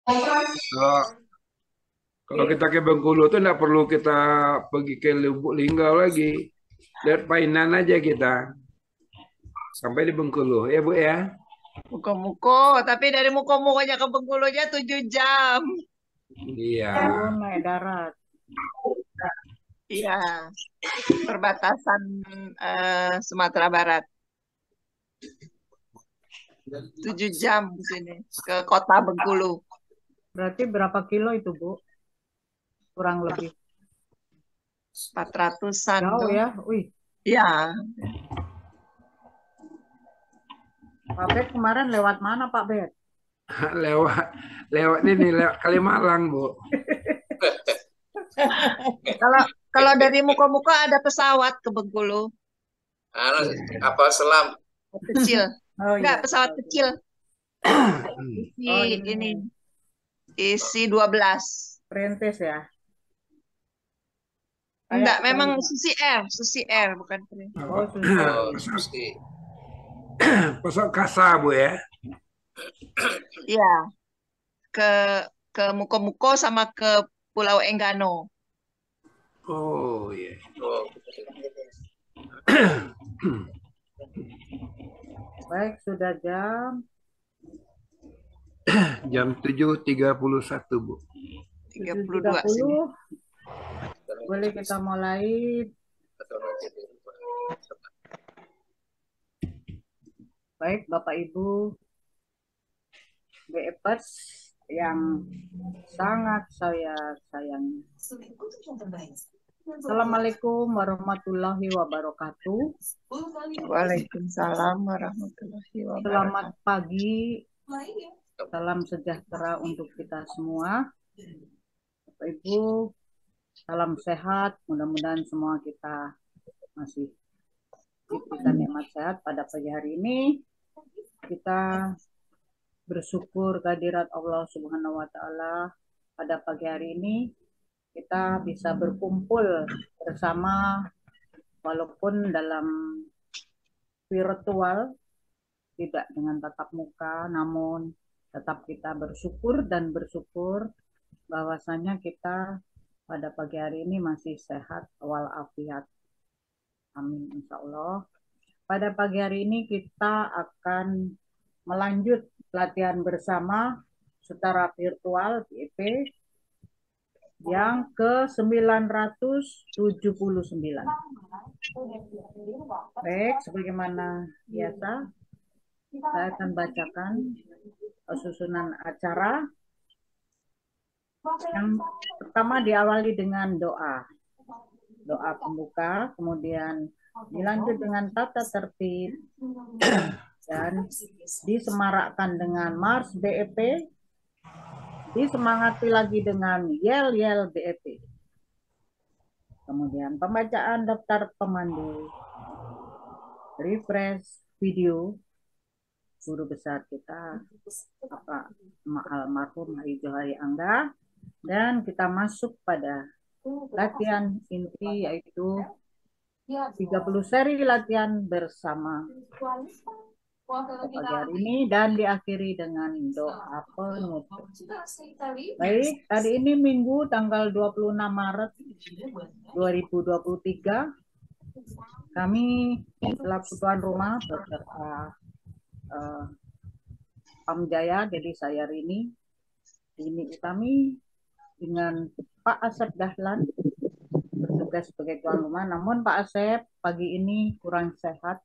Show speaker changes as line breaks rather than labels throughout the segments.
Kalau kalau kita ke Bengkulu tuh nggak perlu kita pergi ke Lubuk Linggau lagi. Lihat Painan aja kita sampai di Bengkulu ya Bu ya.
Muko-muko, tapi dari muko-mukonya ke Bengkulunya 7 jam.
Iya.
Oh, naik darat.
Iya, perbatasan Sumatera Barat. 7 jam di sini ke kota Bengkulu.
Berarti berapa kilo itu, Bu? Kurang lebih.
400-an
Jauh
tuh.
ya. Wih,
Iya,
Pak Bet kemarin lewat mana, Pak Bet?
Lewat lewat ini lewat Kalimalang Bu.
kalau kalau dari muko-muko ada pesawat ke Bengkulu.
Anu,
Iya.
kapal selam.
Kecil.
Oh
Enggak,
iya.
pesawat kecil. Isi
Oh
ini,
ini
isi 12.
perintis ya.
Enggak,
Kayak
memang
Garuda.
Susi Air bukan Prince.
Oh,
Oh,
Susi.
Susi.
Pesawat kasa Bu ya.
Iya, ke ke Muko-Muko sama ke Pulau Enggano.
Oh iya.
Oh,
Baik, sudah jam
Jam 7.31 Bu.
32 sini.
7.30. Boleh kita mulai. Baik, Bapak Ibu BFers yang sangat saya sayangi. Assalamualaikum warahmatullahi wabarakatuh.
Waalaikumsalam warahmatullahi
Selamat
wabarakatuh.
pagi, salam sejahtera untuk kita semua. Bapak Ibu, salam sehat. Mudah-mudahan semua kita masih diberikan nikmat sehat pada pagi hari ini. Kita bersyukur kehadirat Allah Subhanahu wa Ta'ala pada pagi hari ini. Kita bisa berkumpul bersama, walaupun dalam virtual, tidak dengan tatap muka, namun tetap kita bersyukur dan bersyukur bahwasanya kita pada pagi hari ini masih sehat walafiat. Amin, insya Allah. Pada pagi hari ini kita akan melanjut latihan bersama secara virtual PIP yang ke-979. Baik, sebagaimana biasa, saya akan bacakan susunan acara. Yang pertama diawali dengan doa. Doa pembuka, kemudian dilanjut dengan tata tertib, dan disemarakkan dengan Mars BEP, disemangati lagi dengan yel-yel BEP. Kemudian pembacaan daftar pemandu, refresh video guru besar kita Bapak almarhum Hari Johari Angga, dan kita masuk pada latihan inti yaitu 30 seri latihan bersama pagi hari ini dan diakhiri dengan doa penutup. Baik, hari ini Minggu tanggal 26 Maret 2023. Kami selaku tuan rumah beserta Pamjaya, jadi saya Rini Utami dengan Pak Asep Dahlan bertugas sebagai tuan rumah. Namun Pak Asep pagi ini kurang sehat,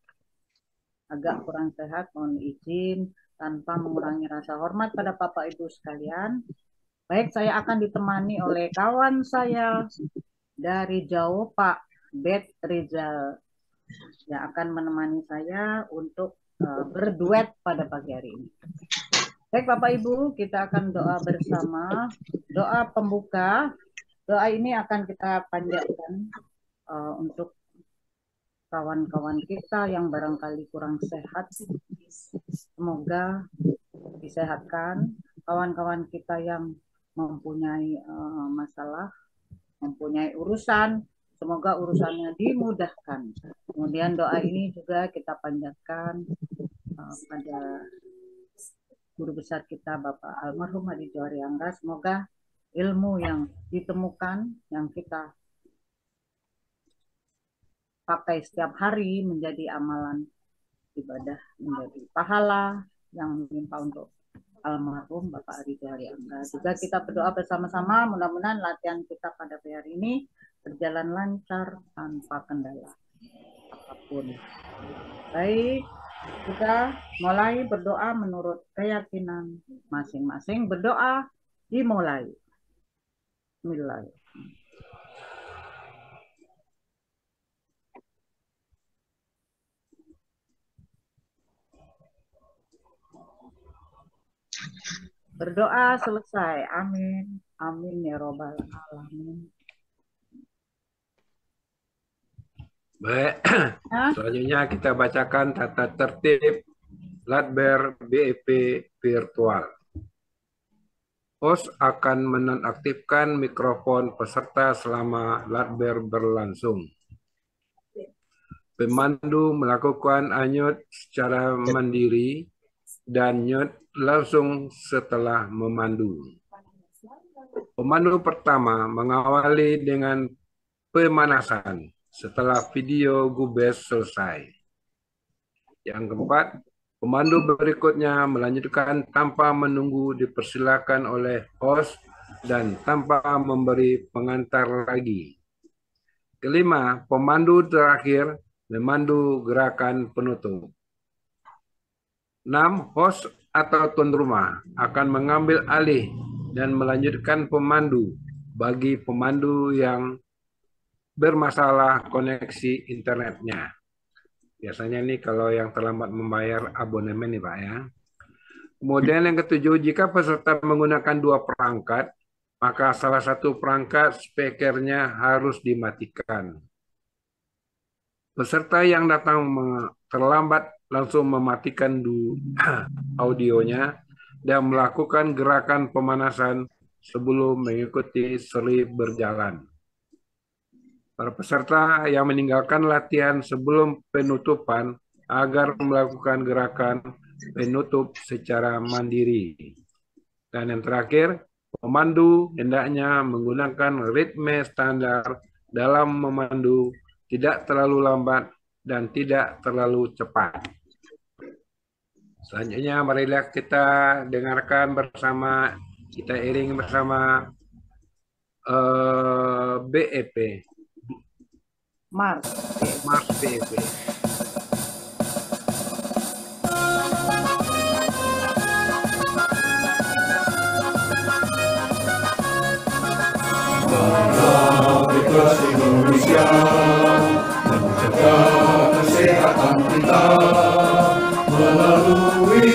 agak kurang sehat, mohon izin tanpa mengurangi rasa hormat pada Bapak Ibu sekalian. Baik, saya akan ditemani oleh kawan saya dari jauh, Pak Bet Rizal, yang akan menemani saya untuk berduet pada pagi hari ini. Baik Bapak Ibu, kita akan doa bersama. Doa pembuka. Doa ini akan kita panjatkan untuk kawan-kawan kita yang barangkali kurang sehat. Semoga disehatkan. Kawan-kawan kita yang mempunyai masalah, mempunyai urusan, semoga urusannya dimudahkan. Kemudian doa ini juga kita panjatkan pada guru besar kita Bapak almarhum Hadi Johari Angga. Semoga ilmu yang ditemukan, yang kita pakai setiap hari menjadi amalan ibadah, menjadi pahala yang menimpa untuk almarhum Bapak Hadi Johari Angga. Juga kita berdoa bersama-sama, mudah-mudahan latihan kita pada hari ini berjalan lancar tanpa kendala apapun. Baik, kita mulai berdoa menurut keyakinan masing-masing. Berdoa dimulai. Bismillah. Berdoa selesai. Amin. Amin ya robbal alamin.
Baik, selanjutnya kita bacakan tata tertib Ladber BEP virtual. Host akan menonaktifkan mikrofon peserta selama Ladber berlangsung. Pemandu melakukan unmute secara mandiri dan mute langsung setelah memandu. Pemandu pertama mengawali dengan pemanasan setelah video Gubes selesai. Yang keempat, pemandu berikutnya melanjutkan tanpa menunggu dipersilakan oleh host dan tanpa memberi pengantar lagi. Kelima, pemandu terakhir memandu gerakan penutup. 6. Host atau tuan rumah akan mengambil alih dan melanjutkan pemandu bagi pemandu yang bermasalah koneksi internetnya. Biasanya nih kalau yang terlambat membayar abonemen nih Pak ya. Kemudian yang ketujuh, jika peserta menggunakan dua perangkat, maka salah satu perangkat speakernya harus dimatikan. Peserta yang datang terlambat langsung mematikan audionya dan melakukan gerakan pemanasan sebelum mengikuti seri berjalan. Para peserta yang meninggalkan latihan sebelum penutupan agar melakukan gerakan penutup secara mandiri. Dan yang terakhir, pemandu hendaknya menggunakan ritme standar dalam memandu, tidak terlalu lambat dan tidak terlalu cepat. Selanjutnya marilah kita dengarkan bersama, kita iring bersama BEP.
Mars
BEP.
Ikhlas Indonesia menjaga kesehatan kita melalui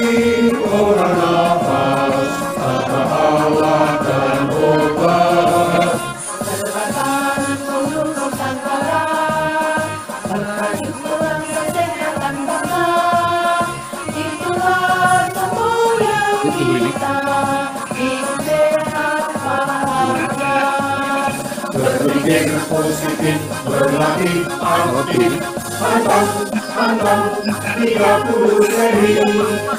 orang nafas, kata Allah dan obat.
Kesehatan untuk Nusantara, berkecukupan kesehatan bangsa, itulah semboyan kita, hidup sehat bahagia.
Berpikir positif, berlatih aktif, pantang 30 seri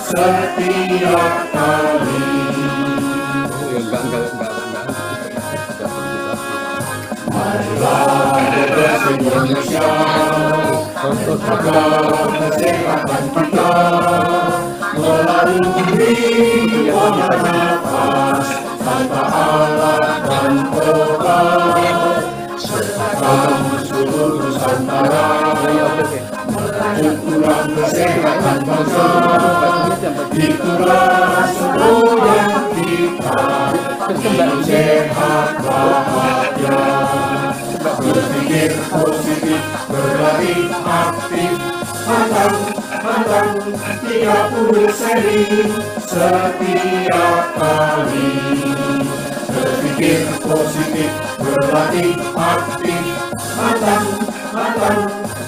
setiap kali. Marilah Kongres Indonesia menjaga kesehatan kita melalui pola nafas, tanpa alat dan obat. Sertakan seluruh Nusantara merajut kesehatan bangsa, itulah semboyan kita, hidup sehat bahagia. Berpikir positif, berlari aktif, pantang 30 seri setiap kali. Berpikir positif, berlatih aktif, pantang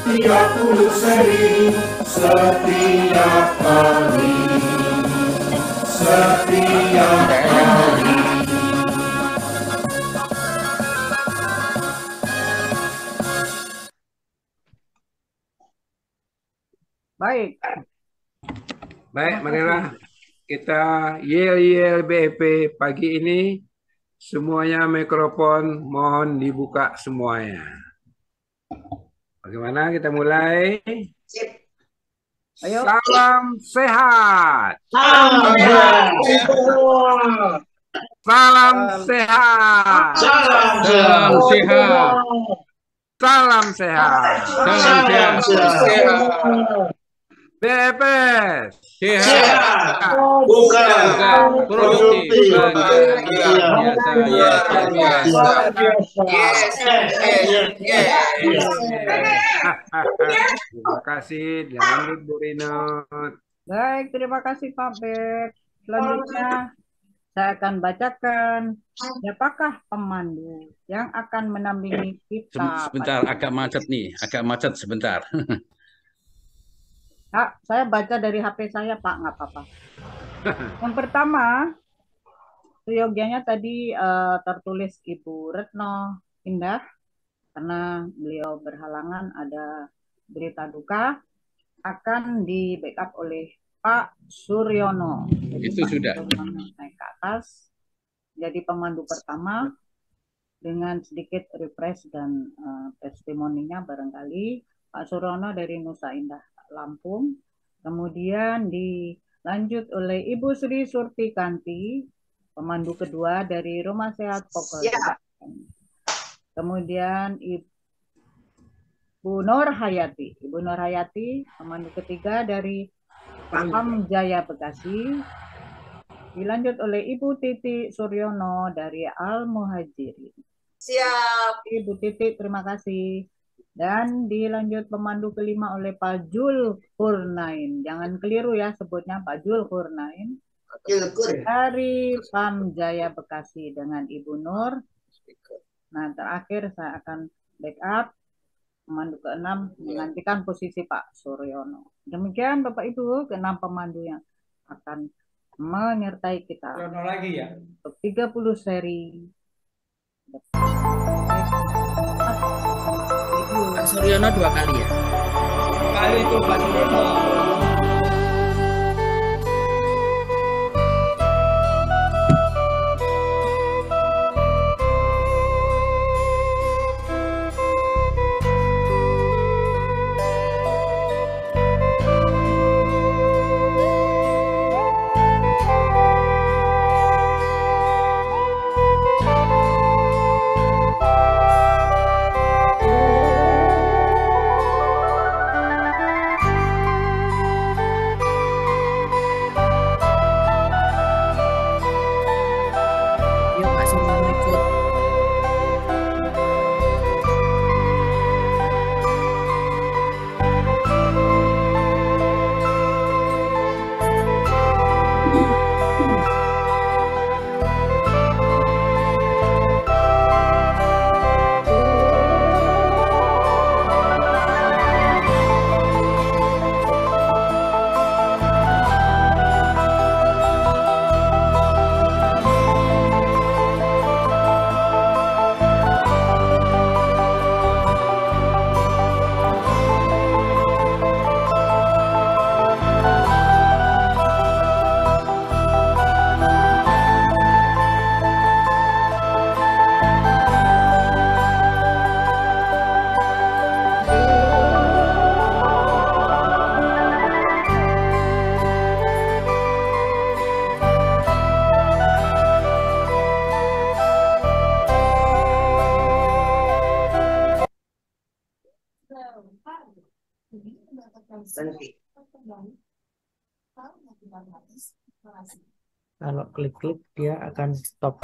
30 seri setiap kali. Setiap kali.
baik.
Baik, marilah kita yel BEP pagi ini semuanya mikrofon mohon dibuka semuanya. Bagaimana kita mulai?
Ayo.
Salam sehat.
Salam sehat.
Salam sehat.
Salam
Salam sehat.
Salam sehat.
Salam sehat.
BEP.
Sehat.
Bukan
Produktif.
Biasa.
Terima kasih. Lanjut Bu Rinot.
Baik, terima kasih Pak Bek. Selanjutnya saya akan bacakan siapakah pemandu yang akan menampingi kita.
Sebentar, agak macet nih, agak macet sebentar.
Kak, saya baca dari HP saya, Pak, nggak apa-apa. Yang pertama, yogianya tadi tertulis Ibu Retno Indah, karena beliau berhalangan ada berita duka, akan di backup oleh Pak Suryono. Jadi
Itu
Pak
sudah.
Suryono naik ke atas, jadi pemandu pertama dengan sedikit refresh dan testimoninya barangkali. Pak Suryono dari Nusa Indah, Lampung. Kemudian dilanjut oleh Ibu Sri Surtikanti, pemandu kedua dari Rumah Sehat Pokok. Kemudian Ibu Nur Hayati. Ibu Nur Hayati, pemandu ketiga dari Paham Jaya Bekasi. Dilanjut oleh Ibu Titi Suryono dari Al Muhajirin.
Siap.
Ibu Titi, terima kasih. Dan dilanjut pemandu kelima oleh Pak Jul Hurnain. Jangan keliru ya sebutnya Pak Jul Hurnain. Dari Pam Jaya Bekasi dengan Ibu Nur. Nah, terakhir saya akan backup pemandu keenam menggantikan posisi Pak Suryono. Demikian Bapak Ibu, keenam pemandu yang akan menyertai kita.
Lagi ya.
Untuk 30 seri.
Pak Suryono 2 kali ya.
Kali itu Pak Suryono.
Yuk Pak Suryono ikut.
Kalau klik-klik dia akan stop.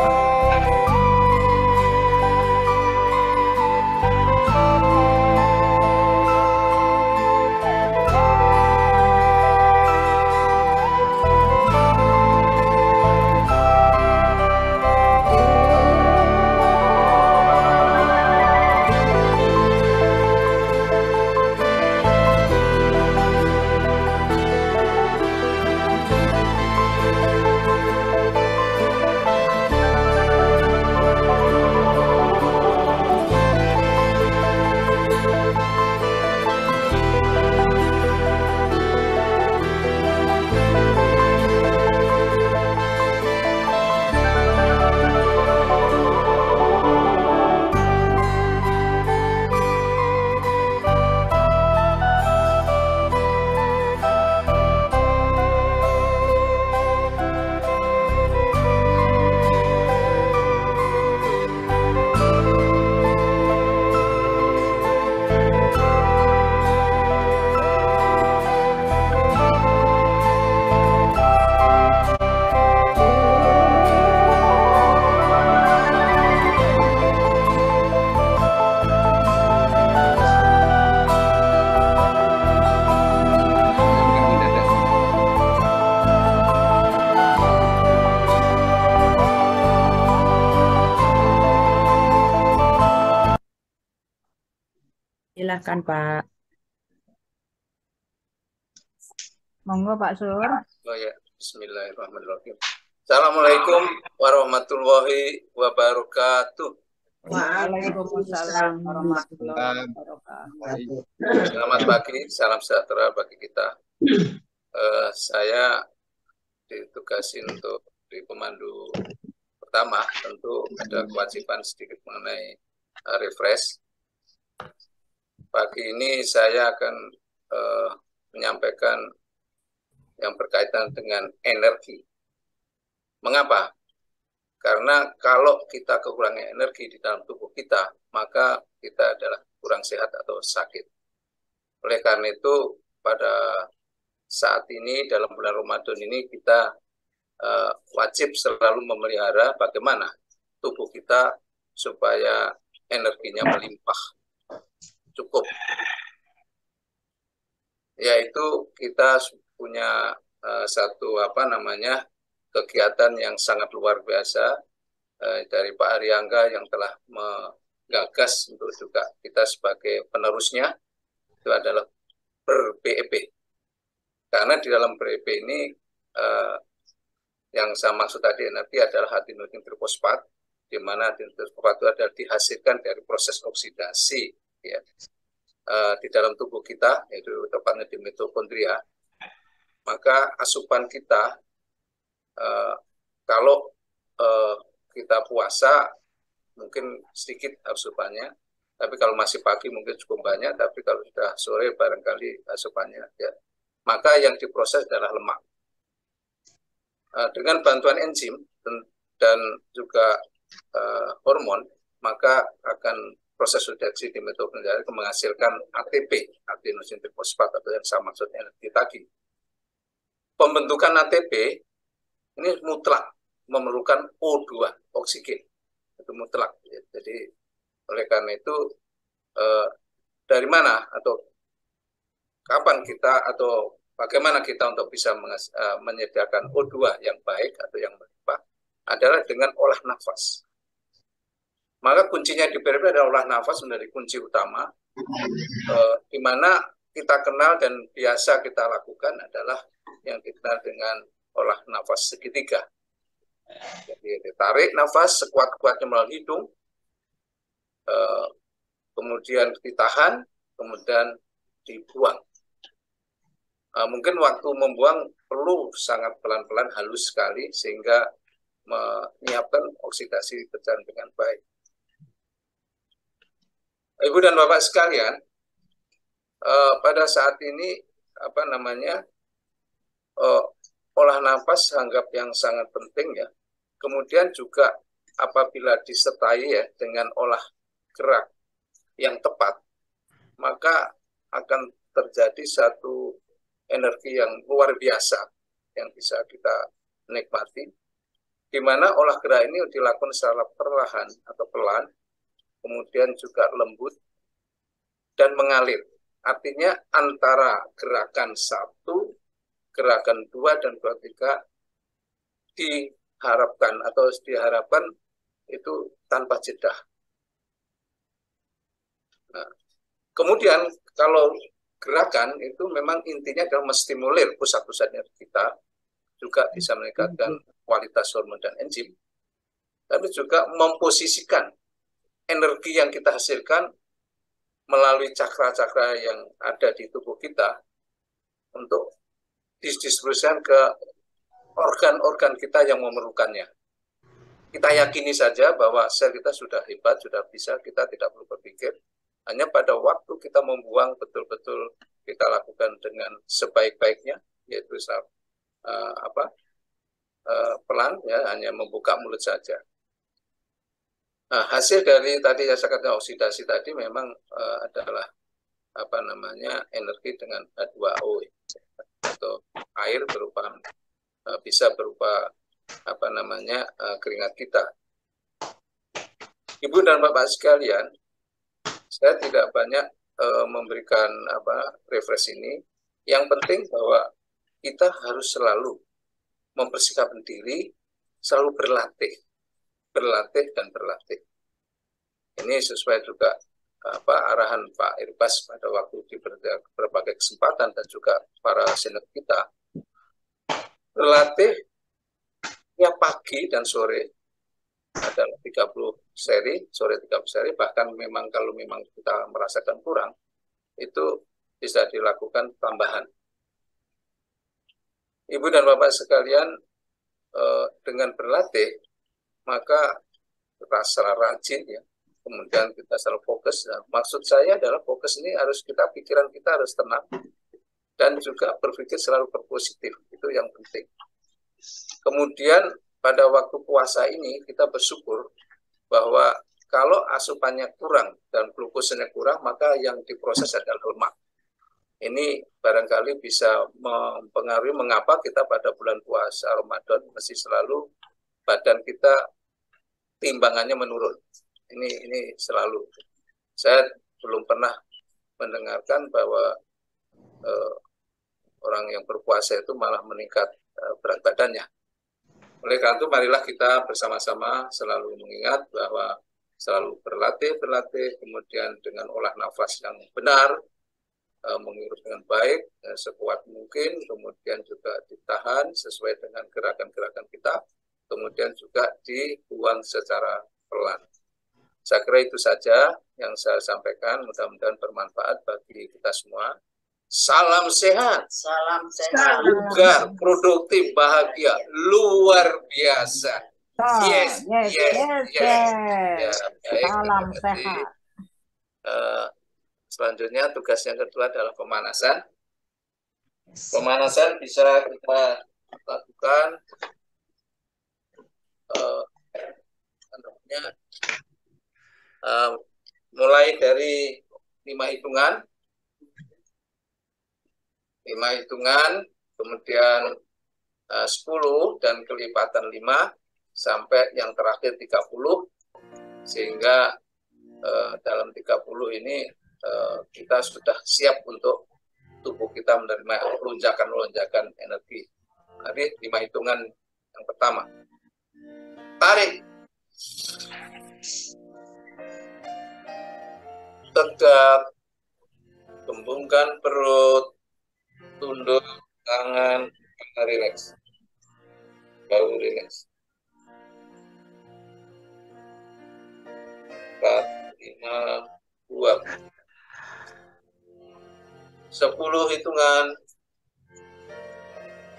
Silahkan Pak.
Monggo Pak Sur.
Oh ya, Bismillahirrahmanirrahim. Assalamualaikum warahmatullahi wabarakatuh.
Waalaikumsalam warahmatullahi wabarakatuh.
Selamat pagi, salam sejahtera bagi kita. Saya ditugasin untuk di pemandu pertama, tentu ada kewajiban sedikit mengenai refresh. Pagi ini saya akan menyampaikan yang berkaitan dengan energi. Mengapa? Karena kalau kita kekurangan energi di dalam tubuh kita, maka kita adalah kurang sehat atau sakit. Oleh karena itu, pada saat ini, dalam bulan Ramadan ini, kita wajib selalu memelihara bagaimana tubuh kita supaya energinya melimpah, cukup. Yaitu kita punya satu kegiatan yang sangat luar biasa dari Pak Aryangga yang telah menggagas untuk juga kita sebagai penerusnya, itu adalah ber-BEP. Karena di dalam BEP ini yang saya maksud tadi energi adalah hydrogen trifosfat, di mana hydrogen trifosfat itu adalah dihasilkan dari proses oksidasi ya, di dalam tubuh kita, yaitu tepatnya di mitokondria. Maka asupan kita kalau kita puasa mungkin sedikit asupannya, tapi kalau masih pagi mungkin cukup banyak, tapi kalau sudah sore barangkali asupannya ya. Maka yang diproses adalah lemak. Dengan bantuan enzim dan juga hormon, maka akan proses reaksi di mitokondria menghasilkan ATP, adenosine trifosfat, atau yang saya maksud energi tadi. Pembentukan ATP ini mutlak memerlukan O2, oksigen, itu mutlak. Jadi oleh karena itu dari mana atau kapan kita atau bagaimana kita untuk bisa menyediakan O2 yang baik atau yang melimpah adalah dengan olah nafas. Maka kuncinya di BEP adalah olah nafas menjadi kunci utama, di mana kita kenal dan biasa kita lakukan adalah yang dikenal dengan olah nafas segitiga. Jadi ditarik nafas sekuat-kuatnya melalui hidung, kemudian ditahan, kemudian dibuang. Mungkin waktu membuang perlu sangat pelan-pelan, halus sekali, sehingga menyiapkan oksidasi berjalan dengan baik. Ibu dan Bapak sekalian, pada saat ini olah nafas anggap yang sangat penting ya. Kemudian juga apabila disertai ya dengan olah gerak yang tepat, maka akan terjadi satu energi yang luar biasa yang bisa kita nikmati, di mana olah gerak ini dilakukan secara perlahan atau pelan, kemudian juga lembut dan mengalir. Artinya antara gerakan 1, gerakan 2, dan gerakan 3 diharapkan itu tanpa jeda. Nah, kemudian kalau gerakan itu memang intinya adalah menstimulir pusat-pusat energi kita, juga bisa meningkatkan kualitas hormon dan enzim, tapi juga memposisikan energi yang kita hasilkan melalui cakra-cakra yang ada di tubuh kita untuk didistribusikan ke organ-organ kita yang memerlukannya. Kita yakini saja bahwa sel kita sudah hebat, sudah bisa, kita tidak perlu berpikir. Hanya pada waktu kita membuang betul-betul kita lakukan dengan sebaik-baiknya, yaitu pelan, ya, hanya membuka mulut saja. Nah, hasil dari tadi yang saya katakan oksidasi tadi memang adalah energi dengan H2O atau air bisa berupa keringat kita. Ibu dan Bapak sekalian, saya tidak banyak memberikan refresh ini. Yang penting bahwa kita harus selalu mempersiapkan diri, selalu berlatih dan berlatih. Ini sesuai juga arahan Pak Irbas pada waktu di berbagai kesempatan dan juga para senior kita, relatif ya pagi dan sore adalah 30 seri, sore 30 seri, bahkan memang kalau memang kita merasakan kurang, itu bisa dilakukan tambahan. Ibu dan Bapak sekalian, dengan berlatih, maka kita secara rajin ya, kemudian kita selalu fokus. Nah, maksud saya adalah fokus ini harus pikiran kita harus tenang dan juga berpikir selalu berpositif, itu yang penting. Kemudian pada waktu puasa ini kita bersyukur bahwa kalau asupannya kurang dan glukosanya kurang, maka yang diproses adalah lemak. Ini barangkali bisa mempengaruhi mengapa kita pada bulan puasa Ramadan masih selalu badan kita timbangannya menurun. Ini selalu. Saya belum pernah mendengarkan bahwa orang yang berpuasa itu malah meningkat berat badannya. Oleh karena itu marilah kita bersama-sama selalu mengingat bahwa selalu berlatih, kemudian dengan olah nafas yang benar, mengurus dengan baik, sekuat mungkin, kemudian juga ditahan sesuai dengan gerakan-gerakan kita, kemudian juga dibuang secara pelan. Saya kira itu saja yang saya sampaikan, mudah-mudahan bermanfaat bagi kita semua. Salam sehat, bugar, produktif, bahagia, luar biasa. Yes. Ya, baik,
Salam
terima kasih.
sehat.
Selanjutnya tugas yang kedua adalah pemanasan. Pemanasan bisa kita lakukan mulai dari 5 hitungan, kemudian 10 dan kelipatan 5 sampai yang terakhir 30, sehingga dalam 30 ini kita sudah siap untuk tubuh kita menerima lonjakan energi. Jadi 5 hitungan yang pertama. Tarik. Tegak. Kembungkan perut. Tunduk tangan. Rileks. Bahu rileks. 4, 5, 2. 10 hitungan.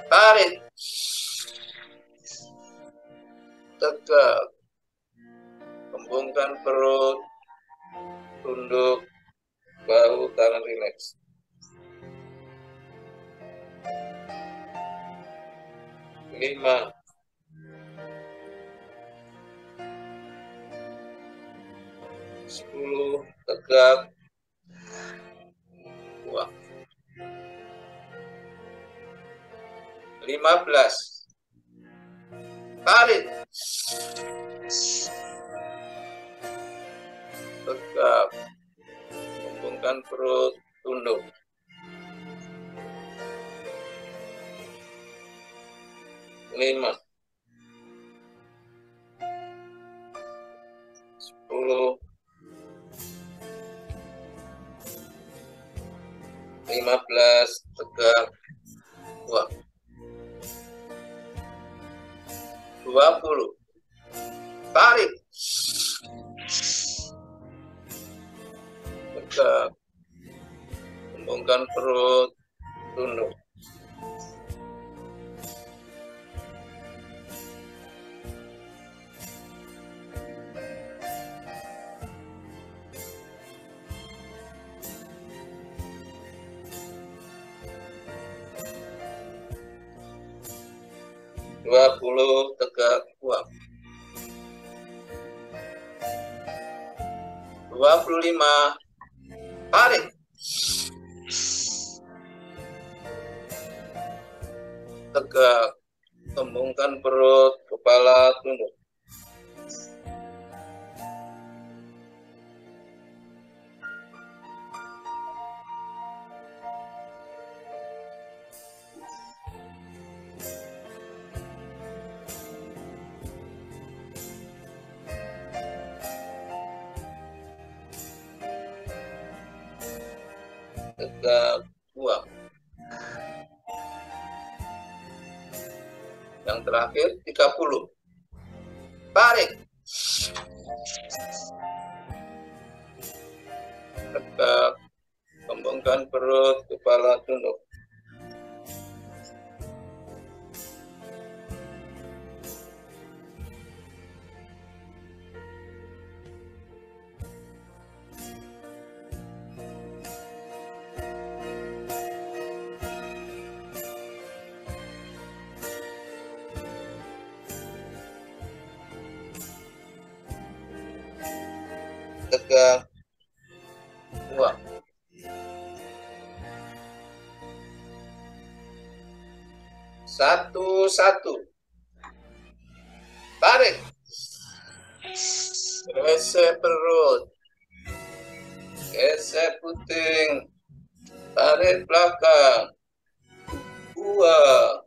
Tarik. Tegak. Kembungkan perut. Tunduk. Bahu, tangan rileks. 5. 10. Tegak. 2. 15. Tarik. Tegak. Kembungkan perut, tunduk. 5. 10. 15. Tegak. 2. 20. Tarik. Tegak. Kembungkan perut, tunduk. 20. Tegak, buang. 25. Tarik. Tegak. Kembungkan perut, kepala tunduk. 25. tegak, buang. Yang terakhir 30. Tarik. Tegak, kembangkan perut, kepala tunduk. Tegak, buang. Satu-satu. Tarik. Gesek perut. Gesek puting. Tarik belakang. Buang.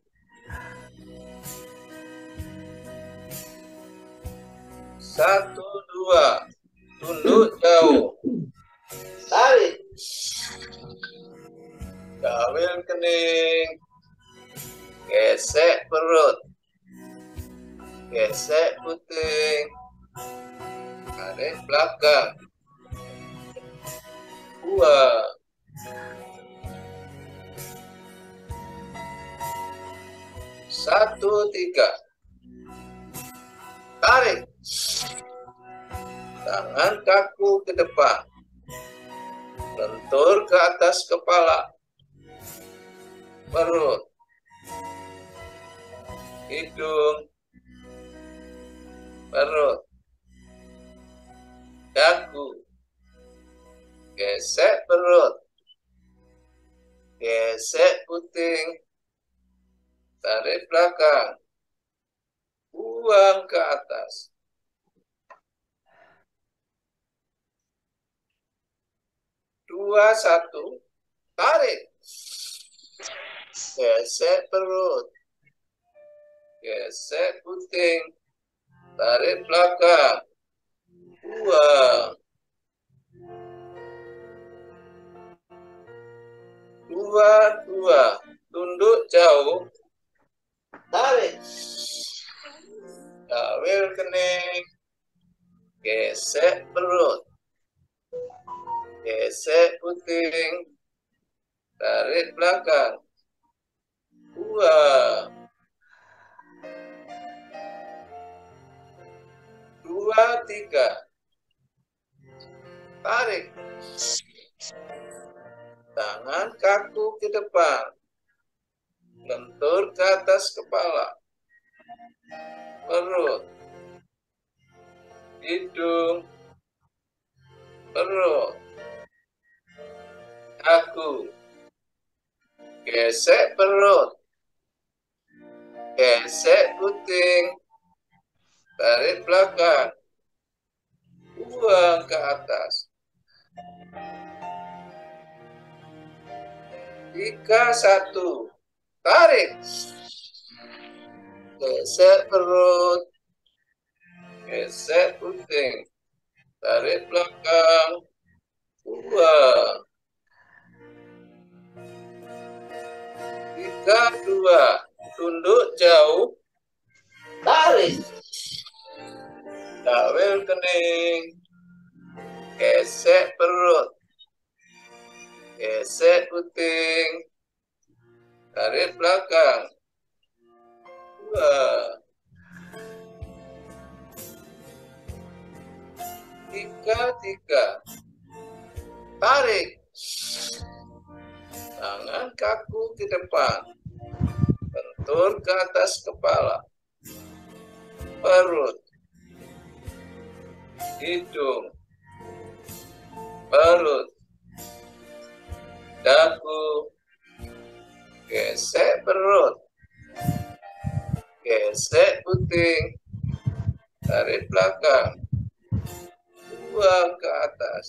Satu, dua. Tunduk jauh. Tarik. Kawin kening. Gesek perut. Gesek puting. Tarik belakang. Buang. Satu, tiga. Tarik. Tangan kaku ke depan. Lentur ke atas kepala. Perut. Hidung. Perut. Dagu. Gesek perut. Gesek puting. Tarik belakang. Buang ke atas. Dua, satu. Tarik. Gesek perut. Gesek puting. Tarik belakang. Buang. Dua, dua. Tunduk jauh. Tarik. Kawil kening. Gesek perut. Gesek puting. Tarik belakang. Buang. Dua, tiga. Tarik. Tangan kaku ke depan. Lentur ke atas kepala. Perut. Hidung. Perut. Dagu. Gesek perut. Gesek puting. Tarik belakang. Buang ke atas. 3, 1. Tarik. Gesek perut. Gesek puting. Tarik belakang. Buang. 3, 2. Tunduk jauh. Tarik. Kawil kening. Gesek perut. Gesek puting. Tarik belakang. 2. 3, 3. Tarik. Tangan kaku ke depan. Bentur ke atas kepala. Perut. Hidung. Perut. Dagu. Gesek perut. Gesek puting. Tarik belakang. Buang ke atas.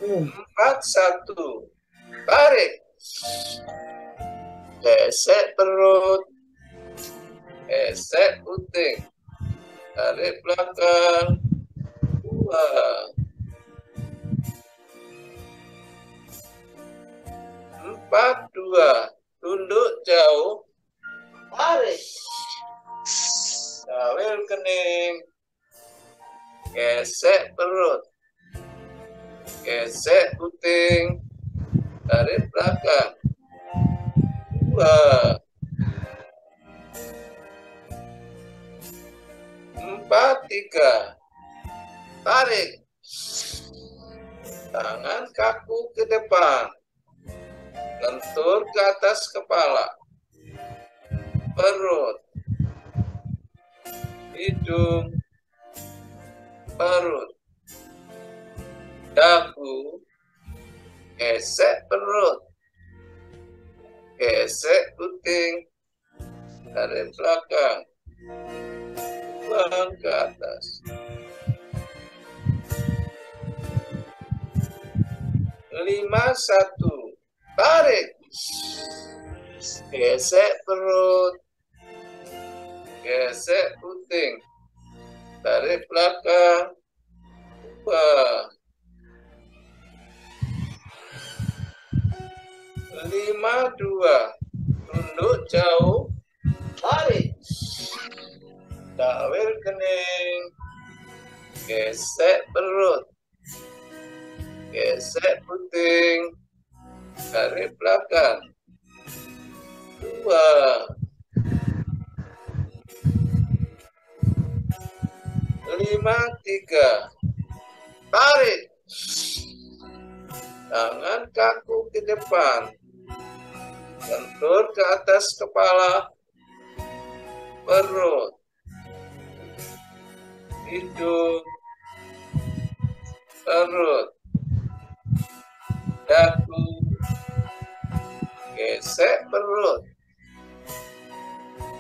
4, 1. Tarik. Gesek perut. Gesek puting. Tarik belakang. Buang. 4, 2. Tunduk jauh. Tarik. Dawil kening. Gesek perut. Gesek puting. Tarik belakang. 2. 4, 3. Tarik. Tangan kaku ke depan. Lentur ke atas kepala. Perut. Hidung. Perut. Dagu. Gesek perut. Gesek puting. Tarik belakang. Buang ke atas. Lima, 1. Tarik. Gesek perut. Gesek puting. Tarik belakang. 2. 5, 2. Tunduk jauh. Tarik. Dawil kening. Gesek perut. Gesek puting. Tarik belakang. 2. 5, 3. Tarik. Tangan kaku ke depan. Lentur ke atas kepala. Perut. Hidung. Perut. Dagu. Gesek perut.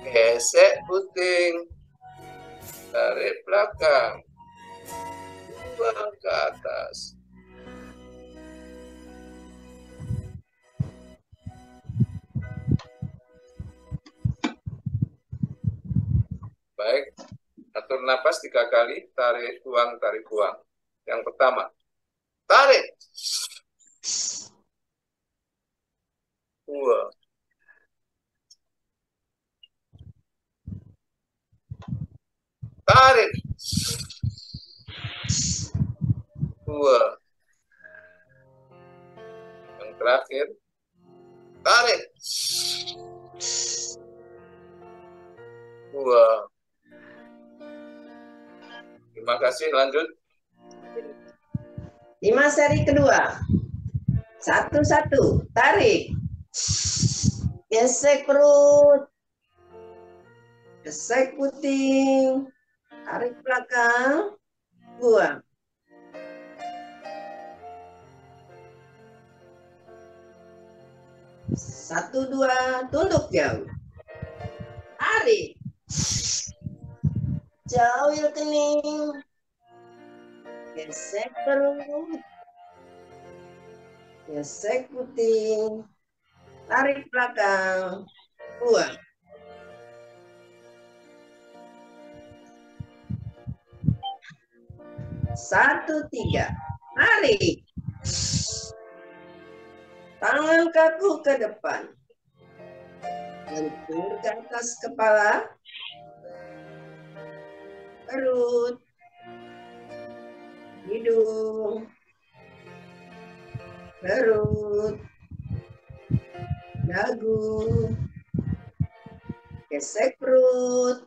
Gesek puting. Tarik belakang. Buang ke atas. Baik, atur napas 3 kali, tarik, buang, tarik, buang. Yang pertama, tarik. 2. Tarik. 2. Yang terakhir, tarik. 2. Terima kasih, lanjut.
5 seri kedua. 1, tarik. Gesek perut. Gesek puting. Tarik belakang. 2. 1, 2, tunduk jauh. Tarik. Jauh kening. Gesek perut. Gesek puting. Tarik belakang. 2. 1, 3. Tarik. Tangan kaku ke depan. Lentur ke atas kepala. Perut. Hidung. Perut. Dagu. Gesek perut.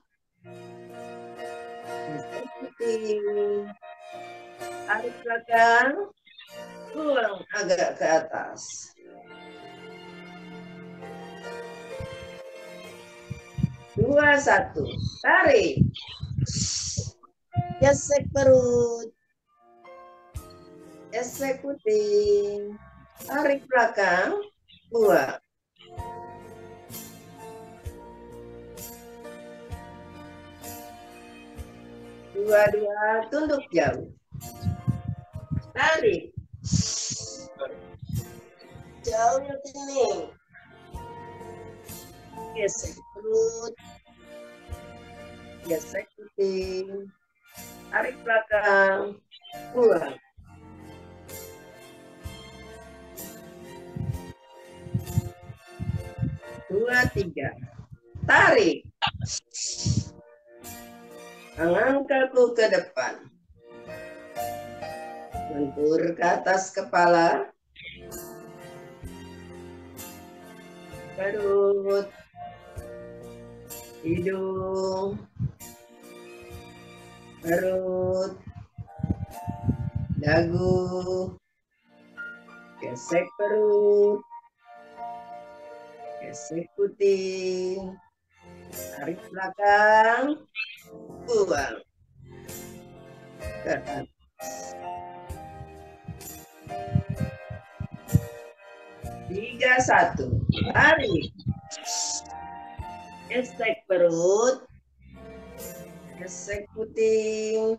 Gesek puting. Tarik belakang. Buang agak ke atas. 2, 1. Tarik. Gesek perut. Gesek puting. Tarik belakang. 2. 2, tunduk jauh. Tarik. Jauh kening. Gesek perut. Gesek puting. Tarik belakang. Buang. 2, 3. Tarik. Tangan kaku ke depan. Lentur ke atas kepala. Perut. Hidung. Perut. Dagu. Gesek perut. Gesek puting. Tarik belakang. Buang. Ke atas. Tiga, 1. Tarik. Gesek perut. Gesek puting.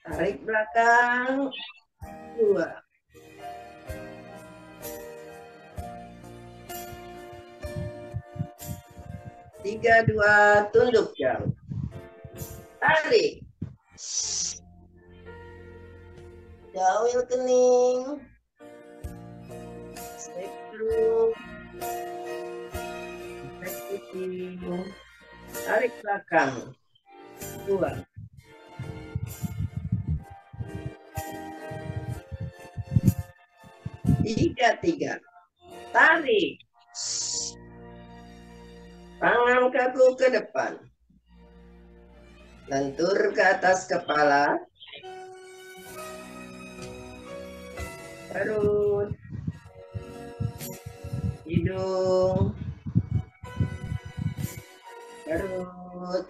Tarik belakang. Buang. Tiga, 2, tunduk jauh. Tarik. Jauhil kening. Gesek perut. Gesek puting. Tarik belakang. Buang. Tiga, 3. Tarik. Tangan kaku ke depan. Lentur ke atas kepala. Perut. Hidung. Perut.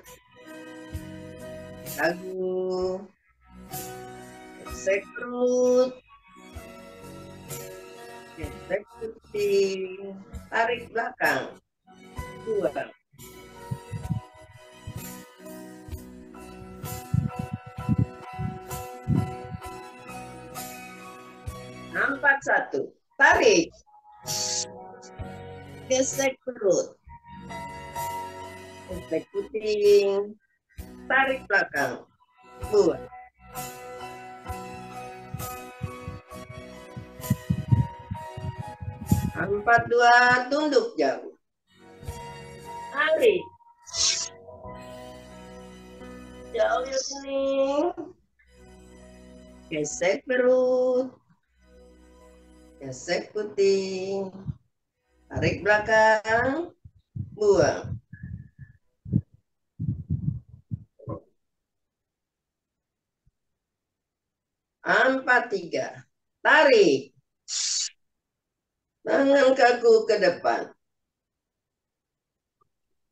Dagu. Gesek perut. Gesek puting. Tarik belakang. Buang. Empat, 1. Tarik. Gesek perut. Gesek puting. Tarik belakang. Buang. 4, 2, tunduk jauh. Tarik. Jauhil kening. Gesek perut. Gesek puting. Tarik belakang. Buang. Empat, 3. Tarik. Tangan kaku ke depan.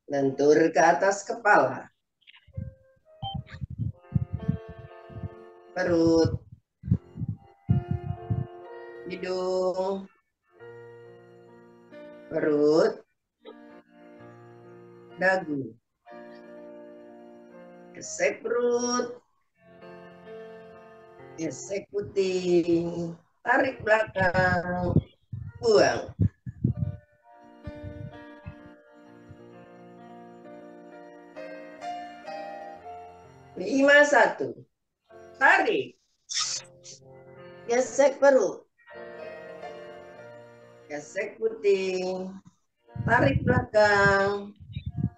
Lentur ke atas kepala. Perut. Hidung. Perut. Dagu. Gesek perut. Gesek puting. Tarik belakang. Buang. Lima, 1. Tarik. Gesek perut. Gesek puting. Tarik belakang.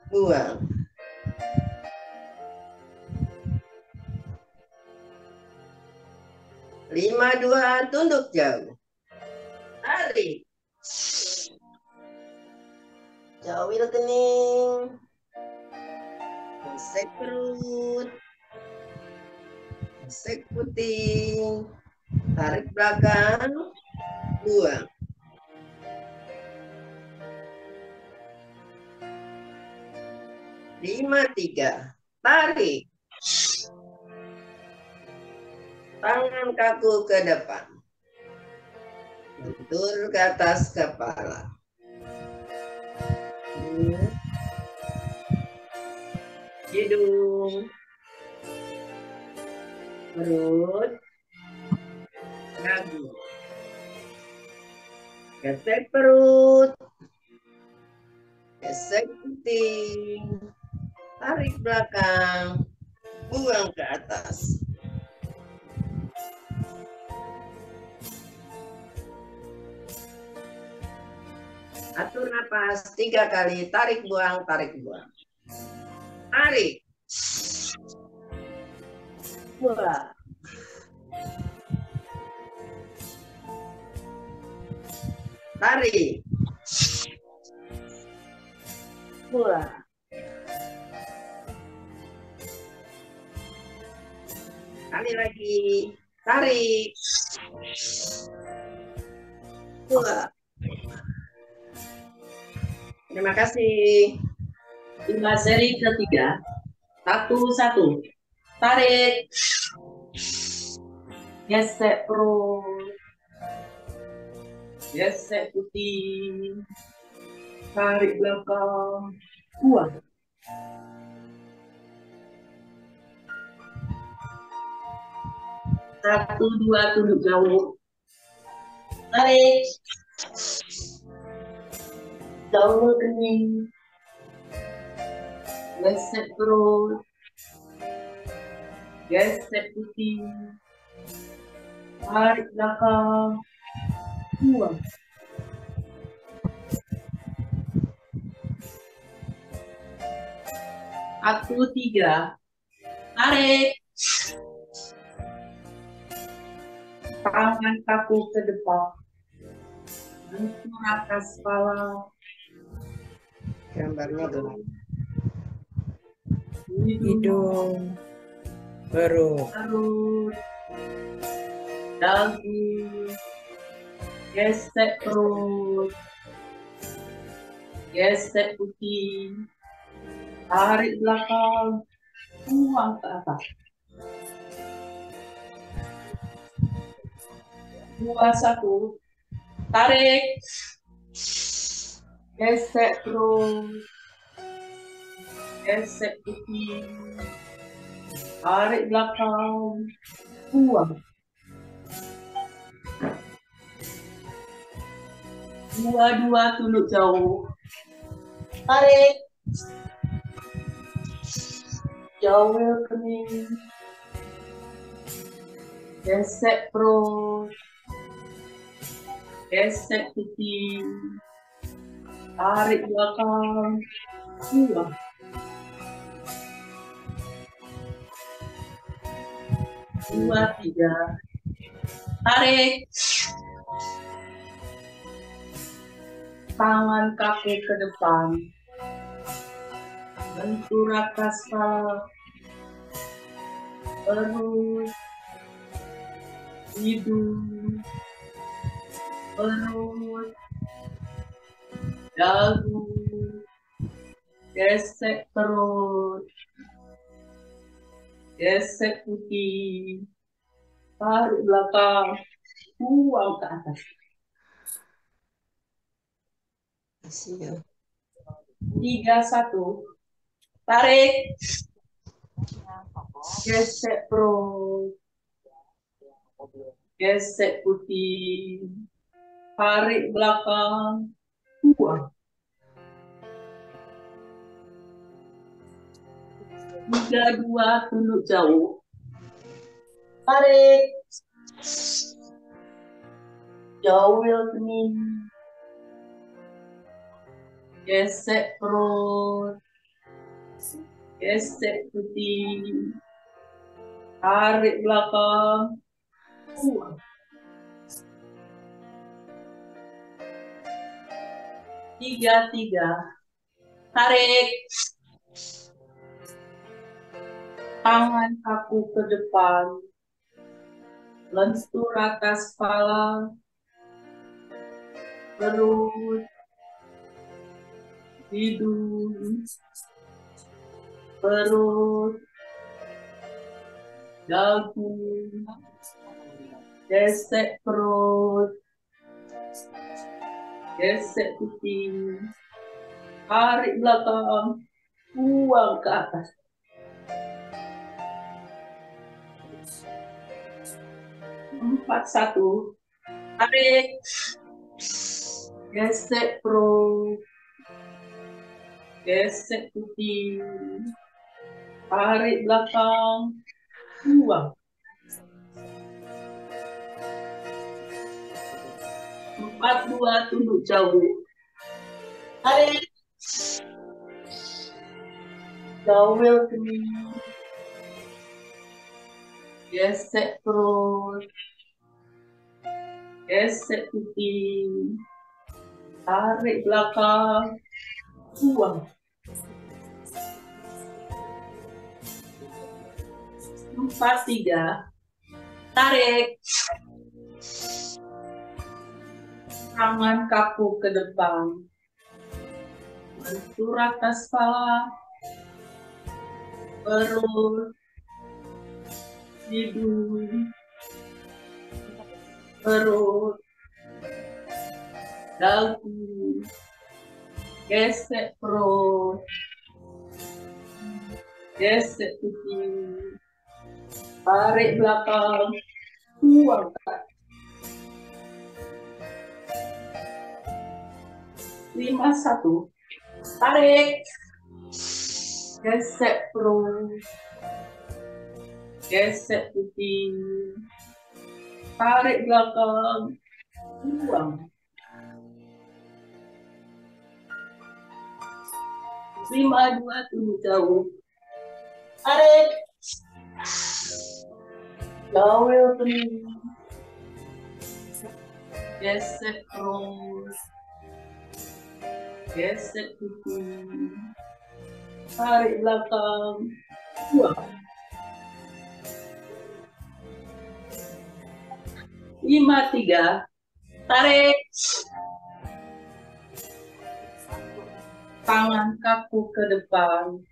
Buang. Lima, 2, tunduk jauh. Tarik. Jauhil kening. Gesek perut. Gesek puting. Tarik belakang. Buang. Lima, 3. Tarik. Tangan kaku ke depan. Lentur ke atas kepala. Hidung. Perut. Dagu. Gesek perut. Gesek puting. Tarik belakang. Buang ke atas. Atur napas 3 kali, tarik buang, tarik buang. Tarik. Buang. Tarik. Buang. Kali lagi. Tarik. Buang. Terima kasih.
Hingga seri ketiga. 1-1. Tarik. Gesek perut. Gesek putih. Tarik belakang. Buang. Satu, dua, tunduk jauh. Tarik. Jauh kening. Gesek perut. Gesek putih. Tarik belakang. Buang. Satu, tiga. Tarik. Tangan kaku ke depan. Bentuk atas kepala.
Gambarnya gelap.
Hidung, perut,
dagu, gesek perut, gesek putih, tarik belakang, buang ke atas. 2-1, tarik, gesek perut, gesek putih, tarik belakang, buang. 2-2 tunduk jauh, tarik, jauh kening, gesek perut, gesek putih, tarik belakang, buang. 2-3, tarik, tangan kaki ke depan, bentur atas kepala, perut, hidung, perut, dagu, gesek perut, gesek putih, tarik belakang, buang ke atas. 3-1, tarik, gesek perut, gesek putih, tarik belakang, buang. 3-2 tunduk jauh, tarik, jauh kening, gesek perut, gesek putih, tarik belakang, buang. 3-3, tarik, tangan kaku ke depan, lentur atas kepala, perut, hidung, perut, dagu, gesek perut, gesek putih, tarik belakang, buang ke atas. 4-1, tarik, gesek perut, gesek putih, tarik belakang, buang. 4-2 tunduk jauh, Tarik. Jawil kening. Gesek perut. Gesek pipi. Tarik belakang. Buang. 4, 3. Tarik. Tangan kaku ke depan. Bentur atas kepala. Perut. Hidung. Perut. Dagu. Gesek perut. Gesek pipi. Tarik belakang. Buang. 5, 1. Tarik. Gesek perut. Gesek pipi. Tarik belakang. Buang. 5, 2, tunduk jauh. Tarik. Jawil kening. Gesek perut. Gesek pipi. Tarik belakang. Buang. 5, 3. Tarik. Tangan kaku ke depan.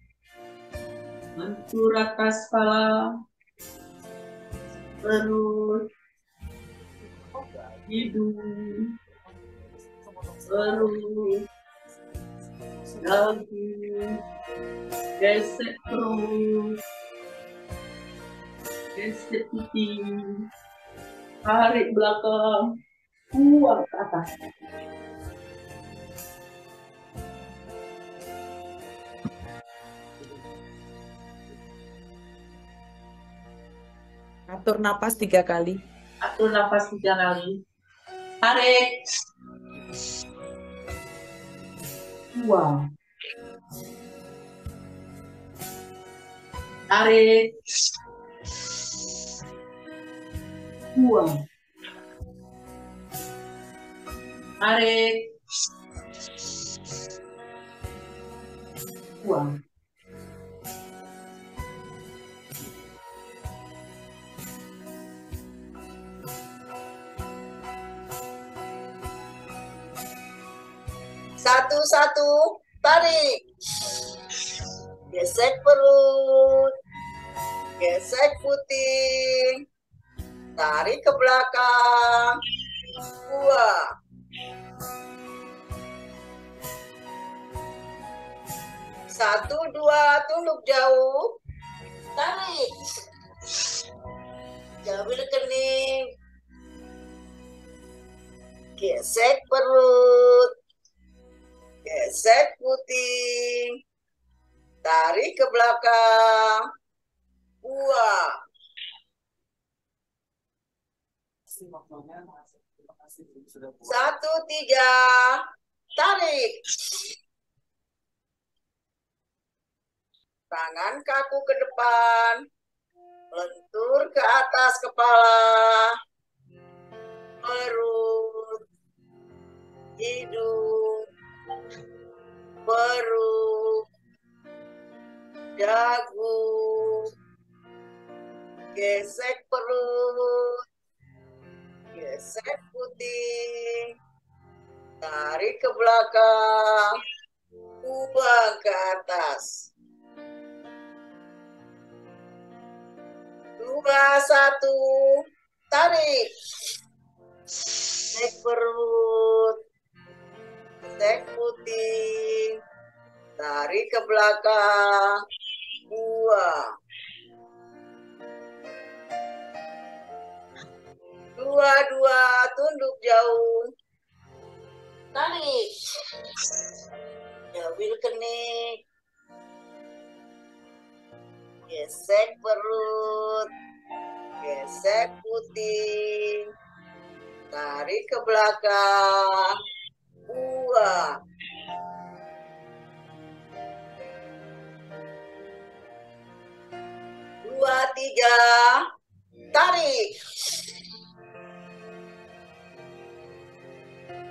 Bentur atas kepala. Perut. Hidung. Perut. Dagu. Gesek perut. Gesek pipi. Tarik belakang. Buang ke atas.
Atur napas 3 kali.
Atur nafas 3 kali. Tarik. Buang. Tarik. Buang. Tarik. Buang.
Satu-satu, tarik. Gesek perut. Gesek putih. Tarik ke belakang. Buang. 1, 2, tunduk jauh. Tarik. Jawil kening. Gesek perut. Gesek putih. Tarik ke belakang. Buang. 1, 3. Tarik. Tangan kaku ke depan. Lentur ke atas kepala. Perut. Hidung. Perut. Dagu. Gesek perut. Gesek putih. Tarik ke belakang. Buang ke atas. 2, 1. Tarik. Gesek perut. Gesek putih. Tarik ke belakang. Buang. 2, 2. Tunduk jauh. Tarik. Jawil kening. Gesek perut. Gesek putih. Tarik ke belakang. Buang. 3, tarik.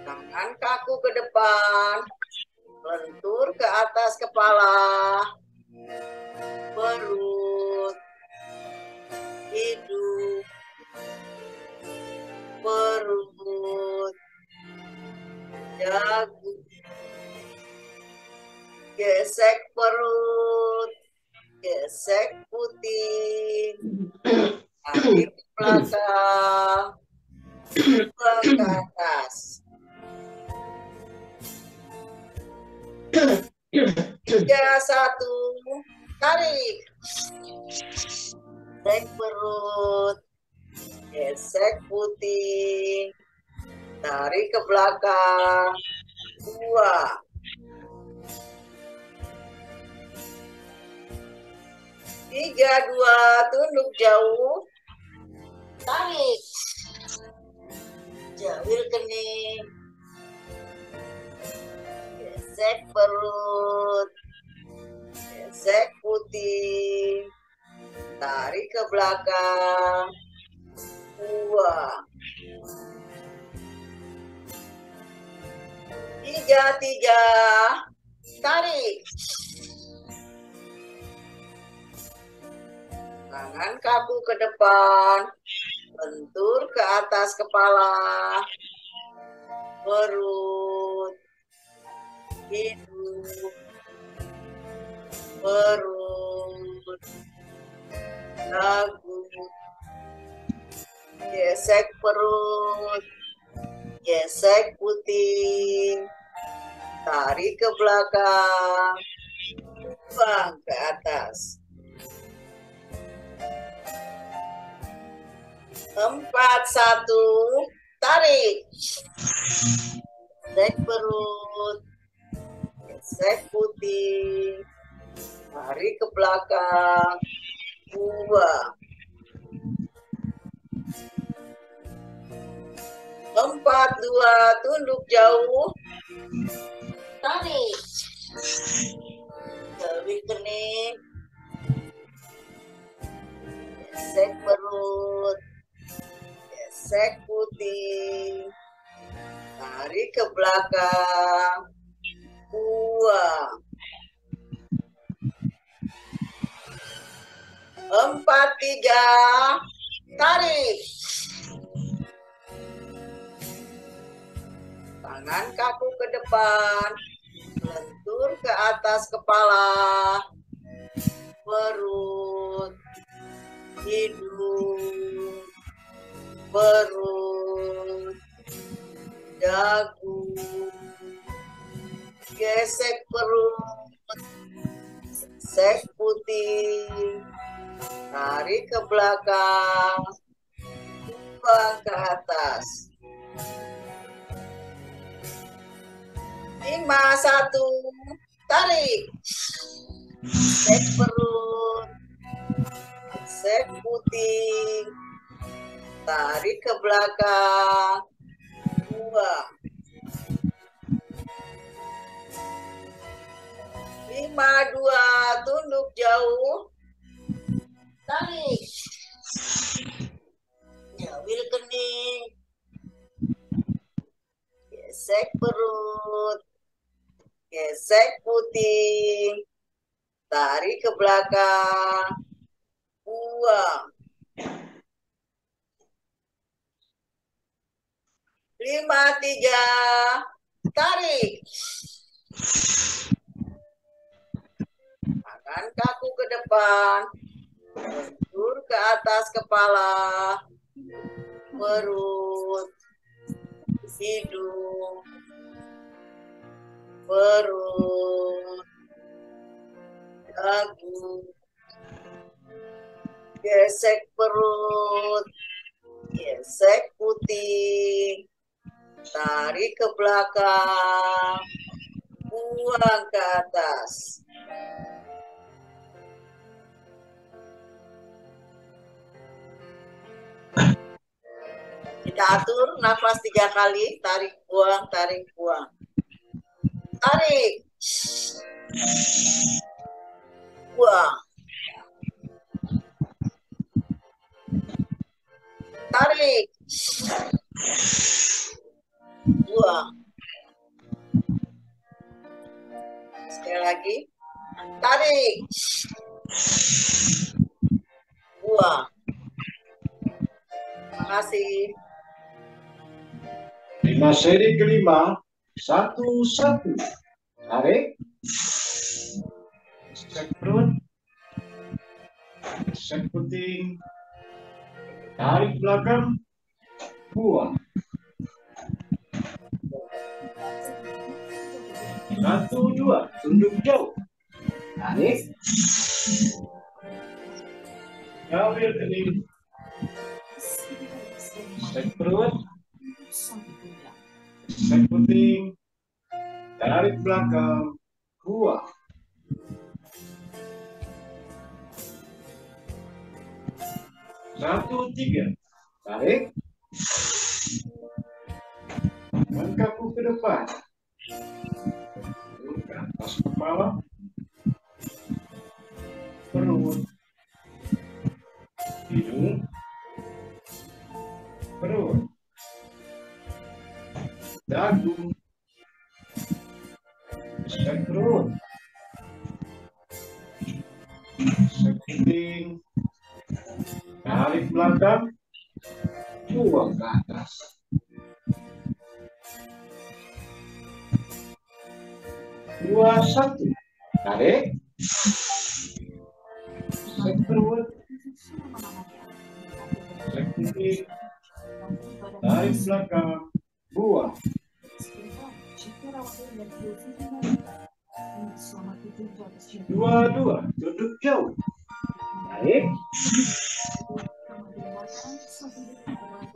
Tangan kaku ke depan, lentur ke atas kepala, perut, hidung, perut, dagu, gesek perut, gesek putih, kaki ke belakang, buang ke atas. 3, 1, tarik. Gesek perut, gesek putih, tarik ke belakang, 2. 3, 2, tunduk jauh, tarik. Jawil kening, gesek perut, gesek putih, tarik ke belakang, 2. 3, 3, tarik. Tangan kaku ke depan, lentur ke atas kepala, perut, hidung, perut, dagu, gesek perut, gesek putih, tarik ke belakang, buang ke atas. 4, 1, tarik. Gesek perut, gesek putih, tarik ke belakang, 2. 4, 2, tunduk jauh, tarik. Jawil kening, gesek perut, gesek putih, tarik ke belakang, 2. 4, 3, tarik. Tangan kaku ke depan, lentur ke atas kepala, perut, hidung, perut, dagu, gesek perut, gesek putih, tarik ke belakang, buang ke atas. 5, 1, tarik. Gesek perut, gesek putih, tarik ke belakang, 2. 5, 2, tunduk jauh, tarik. Jawil kening, gesek perut, gesek putih, tarik ke belakang, buang. 5, 3, tarik. Tangan kaku ke depan, lentur ke atas kepala, perut, hidung, perut, dagu, gesek perut, gesek putih, tarik ke belakang, buang ke atas. Kita atur nafas 3 kali, tarik buang, tarik buang. Tarik. Buang. Tarik. Buang. Sekali lagi. Tarik. Buang. Terima kasih.
5 seri kelima. 1-1. Tarik. Sek perut. Sek puting. Tarik belakang. Buang. 1-2. Tunduk jauh. Tarik. Ambil kening. Sek perut. Sek puting. Tarik belakang. Buang. 1-3. Tarik. Langkahku ke depan. Ke atas kepala. Perut. Hidung. Perut. Dagu. Sek perut. Sek puting. Tarik belakang. Buang ke atas. 2-1. Tarik. Sek perut. Sek puting. Tarik belakang. Buang. 2-2. Duduk jauh. Tarik.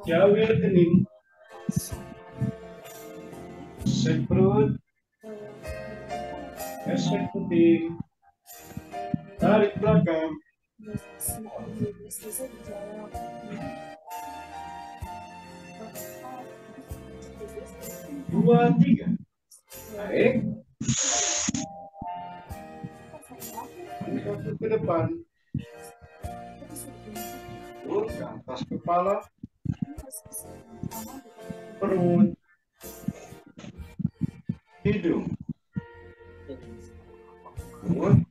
Jawil kening. Sek perut. Sek puting. Tarik belakang. 2-3. Tarik. Langkah ke depan. Turun ke atas kepala. Perut. Hidung. Mulut.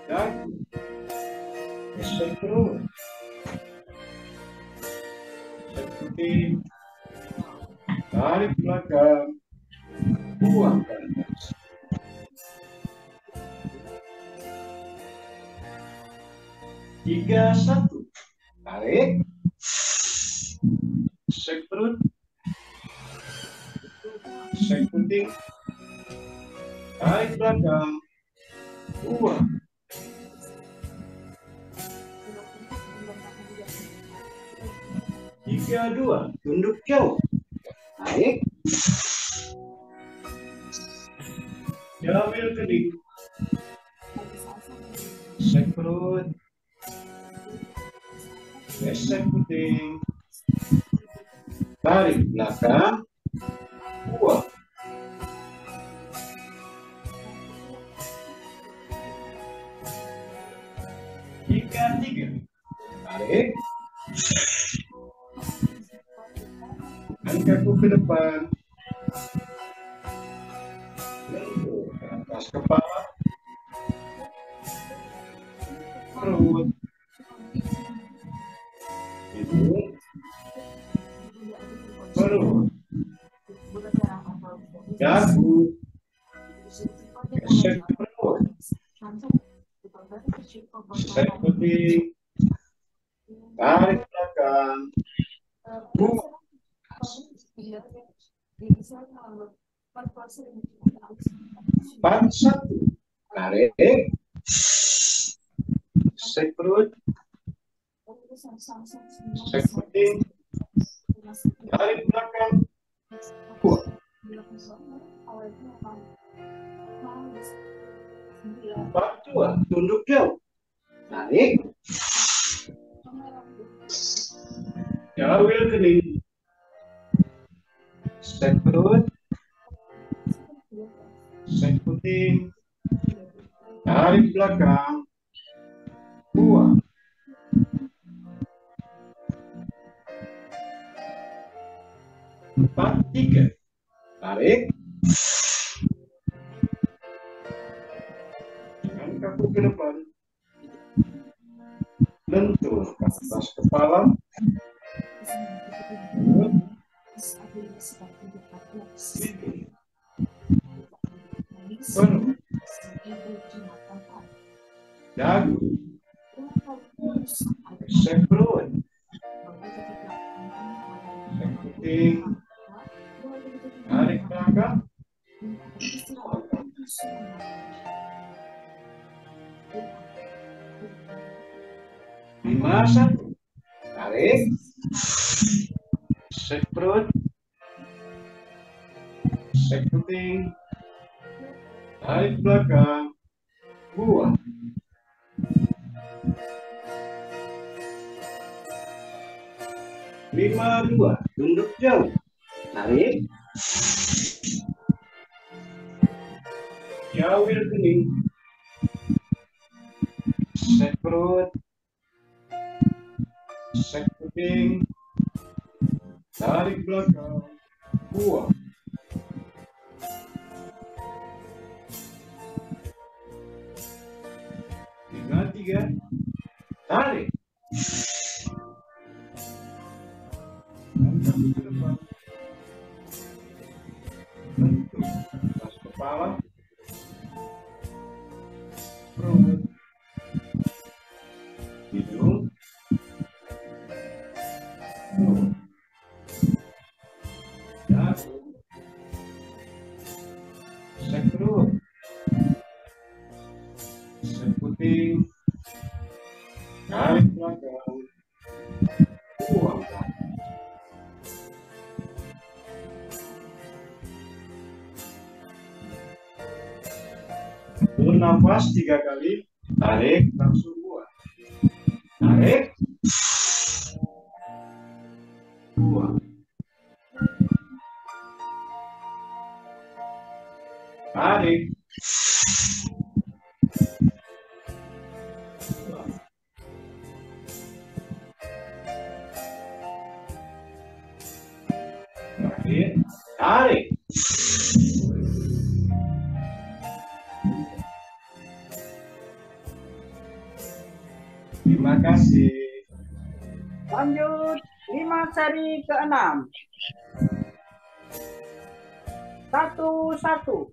Dagu. Sek perut. Sek puting. Tarik belakang. Buang ke atas. 3-1. Tarik. Sek perut. Sek puting. Tarik belakang. Buang. 3-2. Tunduk jauh. Tarik. Jamil kening. Sek perut. Sek puting. Tarik belakang. Buang. 3-3. Tarik. Langkahku ke depan. Lentur ke atas kepala. Perut. Hidung. Perut. Dagu. Sek perut. Sek puting. Tarik belakang. Buang. 4-1. Tarik. Sek perut. Sek puting. Tarik belakang. Buang. 4-2. Tunduk jauh. Tarik. Jawil kening. Sek perut. Sek puting. Tarik belakang. Buang. 4-3. Tarik. Dengan kaku ke depan. Lentur ke atas kepala. Penuh. Dagu. Gesek perut. Gesek puting. Tarik belakang. 5-1. Tarik. Gesek perut. Gesek puting. Tarik belakang. Buang. 5-2. Tunduk jauh. Tarik. Jawil kening. Gesek perut. Gesek puting. Tarik belakang. Buang. 5-3. Tarik. Angkat ke depan. Bentuk atas kepala. Perut. Hidung. Mulut. Dagu. Gesek perut. Gesek puting. Tarik belakang. Buang. Bernafas 3 kali. Tarik, langsung buang. Tarik. Buang. Tarik. Buang. Terakhir. Tarik. Terima kasih.
Lanjut 5 seri ke-6. 1-1.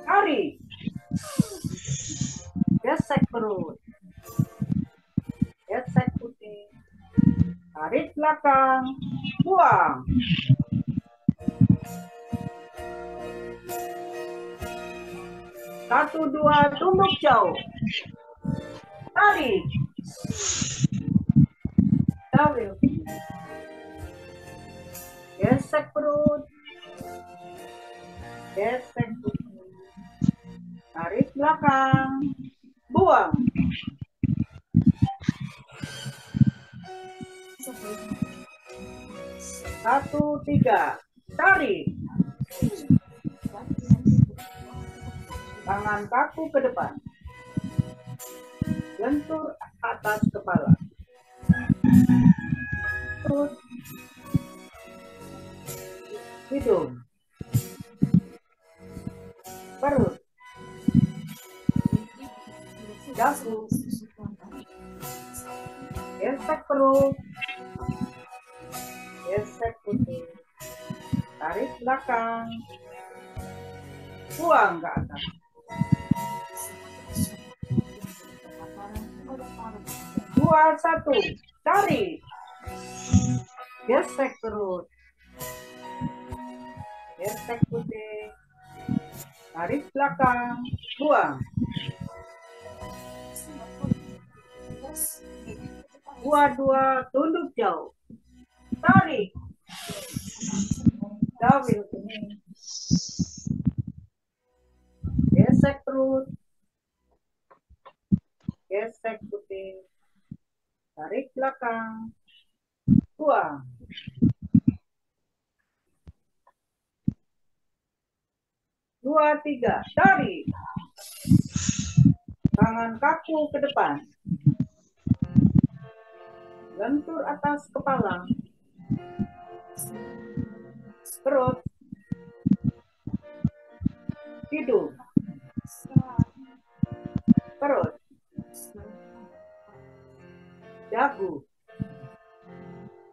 Tarik. Gesek perut. Gesek puting. Tarik belakang. Buang. 1-2. Tunduk jauh. Tarik. Jawil. Gesek perut. Gesek puting. Tarik belakang. Buang. 1-3. Tarik. Tangan kaku ke depan. Lentur atas kepala. Perut. Hidung. Perut. Dagu. Gesek perut. Gesek puting. Tarik belakang. Buang ke atas. 2-1. Tarik. Gesek perut. Gesek puting. Tarik belakang. Buang. 2-2. Tunduk jauh. Tarik. Jawil kening. Gesek perut. Gesek puting. Tarik belakang. Buang. 2-3. Tarik. Tangan kaku ke depan. Lentur atas kepala. perut, hidung, perut, dagu,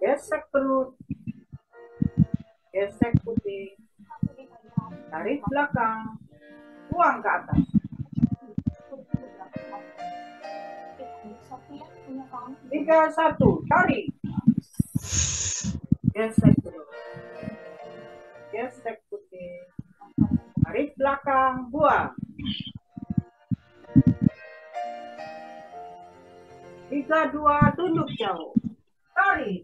gesek perut, gesek putih, tarik belakang, buang ke atas. 3, 1, tarik. Gesek perut, gesek putih, tarik belakang, buang. 3, 2, tunduk jauh, tarik.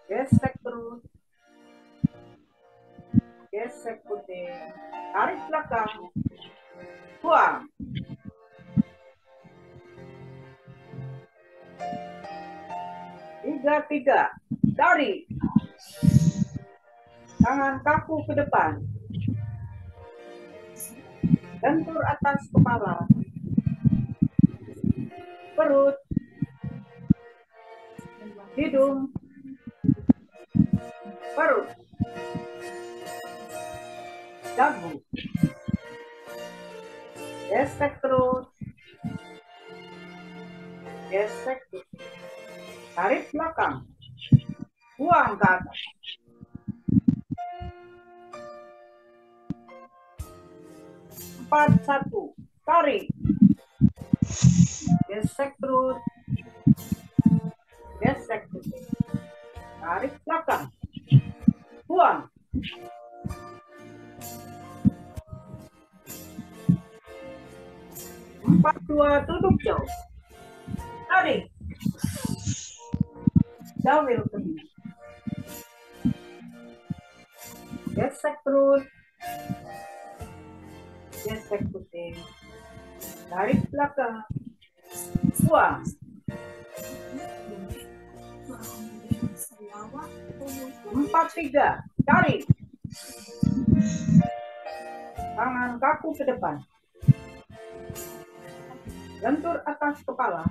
Gesek perut, gesek putih, tarik belakang, buang. 3, tarik. Tangan kaku ke depan. Lentur atas kepala. Perut. Hidung. Perut. Dagu. Gesek terus. Gesek. Tarik belakang. Buang ke atas. 4, 1, tarik. Gesek terus. Gesek terus. Tarik belakang. Buang. 4, 2, duduk jauh. Tarik. Dawil kening. Gesek terus. Gesek putih. Tarik belakang. Buang. 4, 3, tarik. Tangan kaku ke depan. Lentur atas kepala.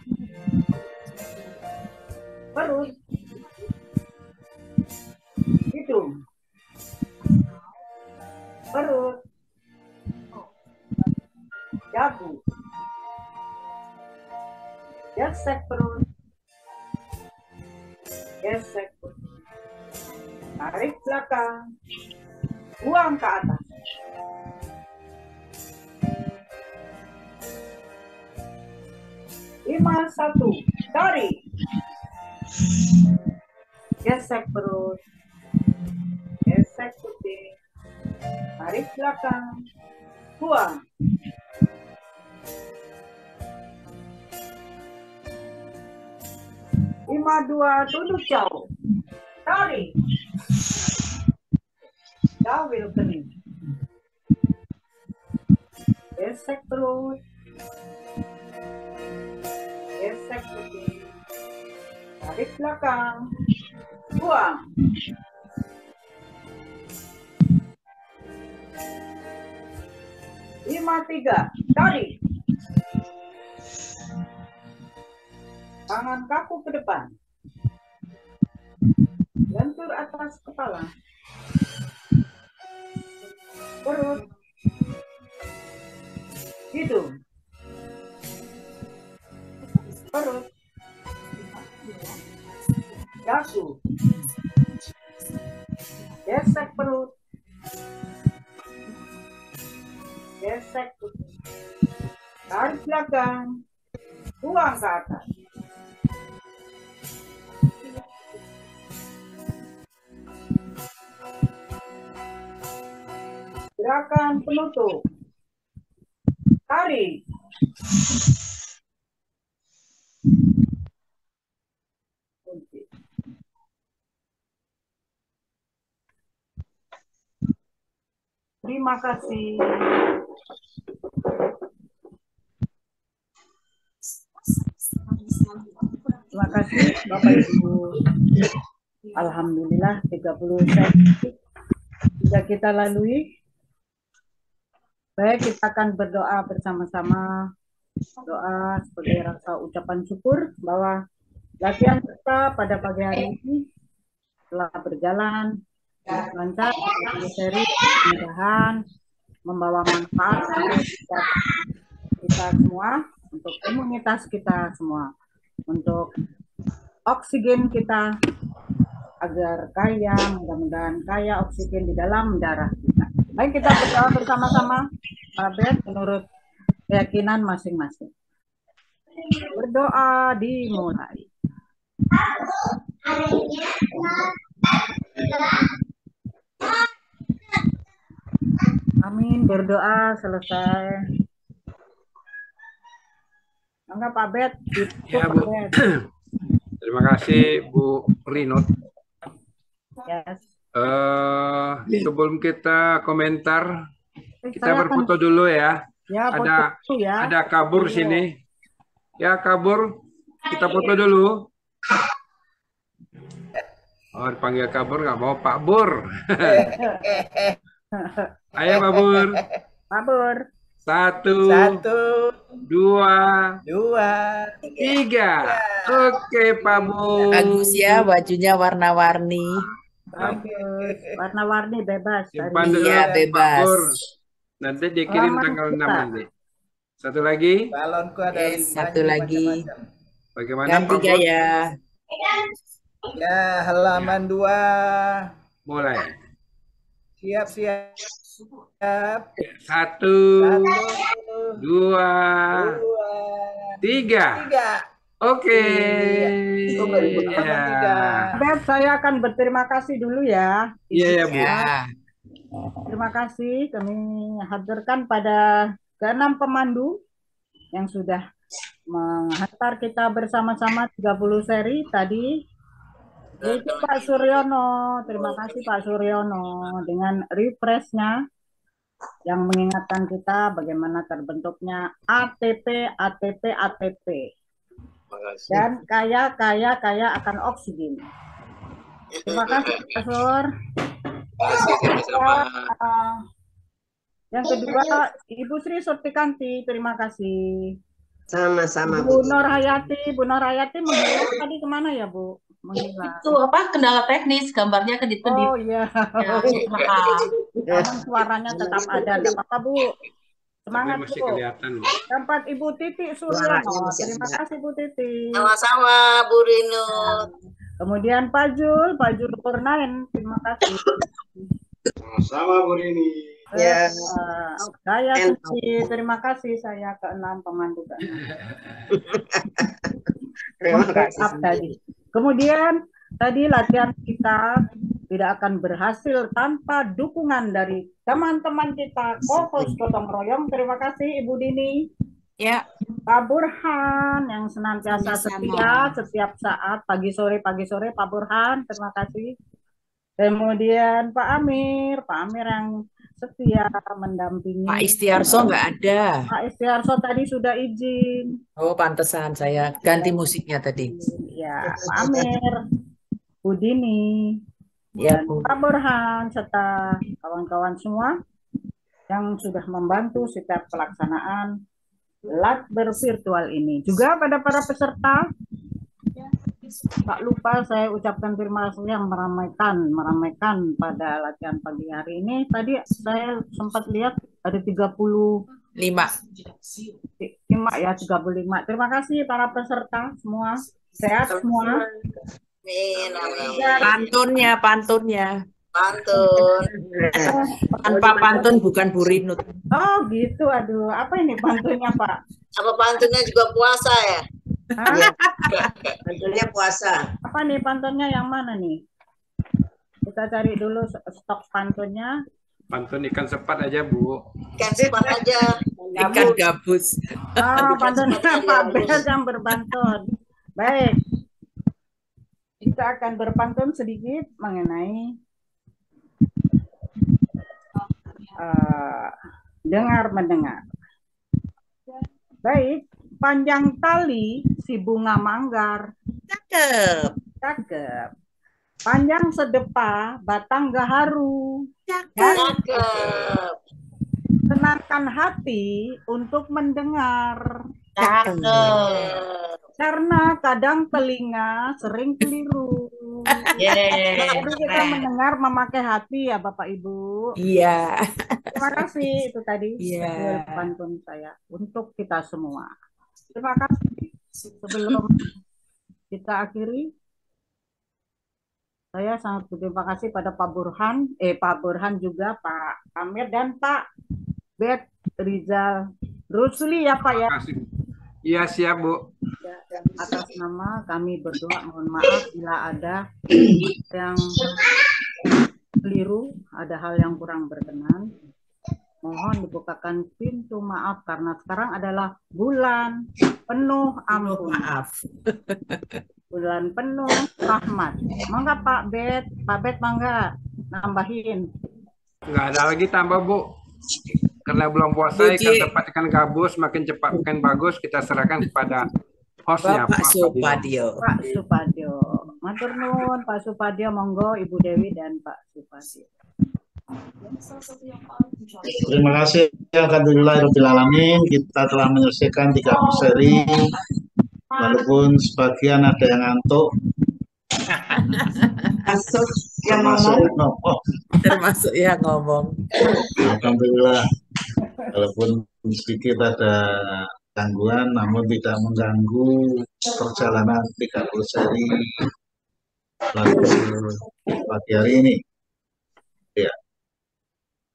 Perut. Hidung. Perut. Dagu. Gesek perut. Gesek perut. Tarik belakang. Buang ke atas. 5, 1, tarik. Gesek perut. Gesek putih. Tarik belakang. Buang. 5, 2, tunduk jauh. Tarik. Dawil kening. Gesek perut. Gesek putih. Tarik belakang. Buang. 5, 3, tarik. Tangan kaku ke depan. Lentur atas kepala. Perut. Hidung. Perut. Dagu. Gesek perut. Gesek putih. Tarik belakang. Buang ke atas. Gerakan penutup. Tarik. Terima kasih. Terima kasih Bapak Ibu. Alhamdulillah 30 set sudah kita lalui. Baik, kita akan berdoa bersama-sama. Doa sebagai rasa ucapan syukur bahwa latihan kita pada pagi hari ini telah berjalan lancar, seri, mudah-mudahan membawa manfaat untuk kita semua, untuk imunitas kita semua, untuk oksigen kita agar kaya, mudah-mudahan kaya oksigen di dalam darah kita. Baik, kita berdoa bersama-sama, Pak Bet, menurut keyakinan masing-masing. Berdoa dimulai. Amin, berdoa selesai. Enggak Pak Bet,
Ya, Bu. Terima kasih Bu Rinot.
Yes.
Sebelum kita komentar, kita
saya
berfoto dulu ya.
Ya, foto
Ada
dulu ya.
ada kabur sini. Ya, kabur. Kita foto dulu. Oh, dipanggil kabur nggak mau Pak Bur. Ayo Pak Bur.
Pak Bur.
Satu, dua, tiga. Oke Pak Bur.
Bagus ya, bajunya warna-warni.
Bagus. Warna-warni bebas.
Simpan dulu
Iya,
Pak
bebas.
Bur. Nanti dikirim
Selamat
tanggal 6
kita.
nanti. Satu lagi.
Balonku ada
Yes, satu lagi.
Bagaimana
Ganti
Pak Bur?
gaya.
Ya, halaman 2.
Mulai.
Siap, siap.
Satu, dua, tiga. Oke. Ya.
Beb, saya akan berterima kasih dulu ya.
Iya ya Bu.
Terima kasih kami hadirkan pada ke-6 pemandu yang sudah menghantar kita bersama-sama 30 seri tadi. Yaitu Pak Suryono. Terima kasih Pak Suryono dengan refreshnya yang mengingatkan kita bagaimana terbentuknya ATP, ATP, ATP. Dan kaya akan oksigen. Terima kasih Pak Sur. Yang kedua, Ibu Sri Surtikanti, terima kasih.
Sama-sama
Bu
Bu.
Nur Hayati menghilang tadi kemana ya Bu? Menghilang.
Itu apa kendala teknis, gambarnya kedip-kedip.
Oh iya.
Ya, maaf.
Namun suaranya tetap ada, tidak apa-apa Bu. Semangat
Masih
Bu.
kelihatan.
Tempat Ibu Titi
Suaranya
Suryono,
masih
terima
ada.
kasih Bu Titi.
Sama-sama Bu Rino.
Kemudian Pak Jul Purnain, terima kasih.
Sama Bu Rini.
Ya.
Saya Suci, terima kasih saya ke-6 pemandu ke-6.
Terima
Backup
kasih.
tadi. Kemudian tadi latihan kita tidak akan berhasil tanpa dukungan dari teman-teman kita co-host gotong royong. Terima kasih Ibu Dini.
Ya.
Pak Burhan yang senantiasa
Sama-sama.
setia setiap saat pagi sore Pak Burhan, terima kasih. Kemudian Pak Amir yang setia mendampingi.
Pak Istiarso nggak ada.
Pak Istiarso tadi sudah izin.
Oh, pantesan saya ganti musiknya tadi.
Ya, Pak Amir, Bu Dini,
Ya,
dan
Bu.
Pak Burhan serta kawan-kawan semua yang sudah membantu setiap pelaksanaan Latber virtual ini. Juga pada para peserta, tak lupa saya ucapkan terima kasih yang meramaikan pada latihan pagi hari ini. Tadi saya sempat lihat ada 35 ya, 35. Terima kasih para peserta semua. Sehat semua.
Amin, amin.
Pantunnya.
Pantun.
Tanpa pantun bukan Bu Rinut.
Oh gitu, aduh. Apa ini pantunnya Pak?
Apa pantunnya juga puasa ya?
Hah?
Pantunnya puasa.
Apa nih pantunnya yang mana nih? Kita cari dulu stok pantunnya.
Pantun ikan sepat aja Bu.
Ikan sepat aja.
Ikan gabus.
Pantunnya Pak Bel yang berpantun. Baik. Kita akan berpantun sedikit mengenai dengar-mendengar. Baik, panjang tali si bunga manggar. Cakep. Panjang sedepa batang gaharu.
Cakep.
Tenangkan hati untuk mendengar.
Cakep.
Karena kadang telinga sering keliru. Jadi kita mendengar memakai hati ya Bapak Ibu.
Iya.
Terima kasih itu tadi
Iya.
pantun saya untuk kita semua. Terima kasih. Sebelum kita akhiri, saya sangat berterima kasih pada Pak Burhan juga Pak Amir dan Pak Bet Rizal Rusli ya Pak ya.
Iya siap Bu.
Atas nama kami berdoa mohon maaf bila ada yang keliru, ada hal yang kurang berkenan. Mohon dibukakan pintu maaf karena sekarang adalah bulan penuh ampun.
Maaf.
Bulan penuh rahmat. Mangga Pak Bet mangga nambahin.
Nggak ada lagi tambah Bu. Karena belum puasa ikan cepat ikan gabus, makin cepat makin bagus, kita serahkan kepada hostnya
Pak Supadio.
Pak Supadio. Matur nuwun Pak Supadio, monggo Ibu Dewi dan Pak Supadio.
Terima kasih. Alhamdulillahirabbil alamin. Kita telah menyelesaikan 30 seri. Walaupun sebagian ada yang ngantuk.
Termasuk yang ngomong.
Alhamdulillah. Walaupun sedikit ada gangguan, namun tidak mengganggu perjalanan 30 seri lagu pagi hari ini. Ya.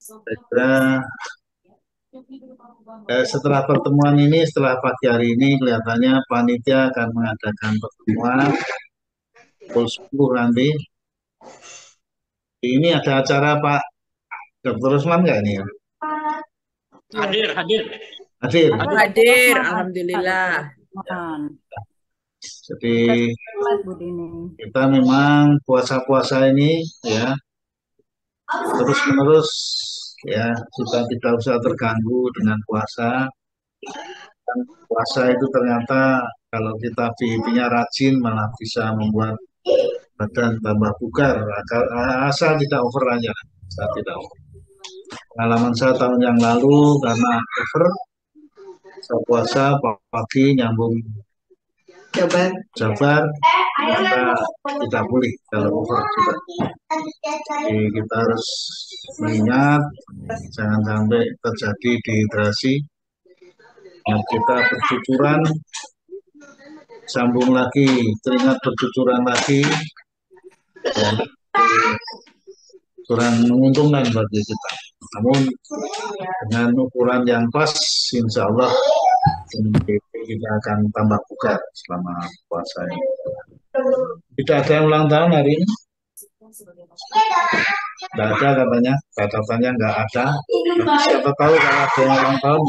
Saya kira setelah pertemuan ini, setelah pagi hari ini, kelihatannya panitia akan mengadakan pertemuan pukul 10 nanti. Ini ada acara Pak Dr. Usman nggak ini?
Hadir.
Hadir, alhamdulillah.
Jadi kita memang puasa-puasa ini ya terus-menerus ya kita tidak usah terganggu dengan puasa. Dan puasa itu ternyata kalau kita VIP-nya rajin malah bisa membuat badan tambah bugar, asal tidak over aja, asal tidak over. Pengalaman saya tahun yang lalu karena over, saya puasa pagi nyambung Jabar, kita tidak boleh kalau over juga. Jadi kita harus mengingat jangan sampai terjadi dehidrasi. Yang kita bercucuran, sambung lagi, teringat bercucuran lagi, ya, kurang menguntungkan bagi kita. Namun dengan ukuran yang pas, insya Allah kita akan tambah bugar selama puasa ini. Tidak ada yang ulang tahun hari ini? Tidak ada katanya, catatannya nggak ada. Siapa tahu kalau ada yang ulang tahun,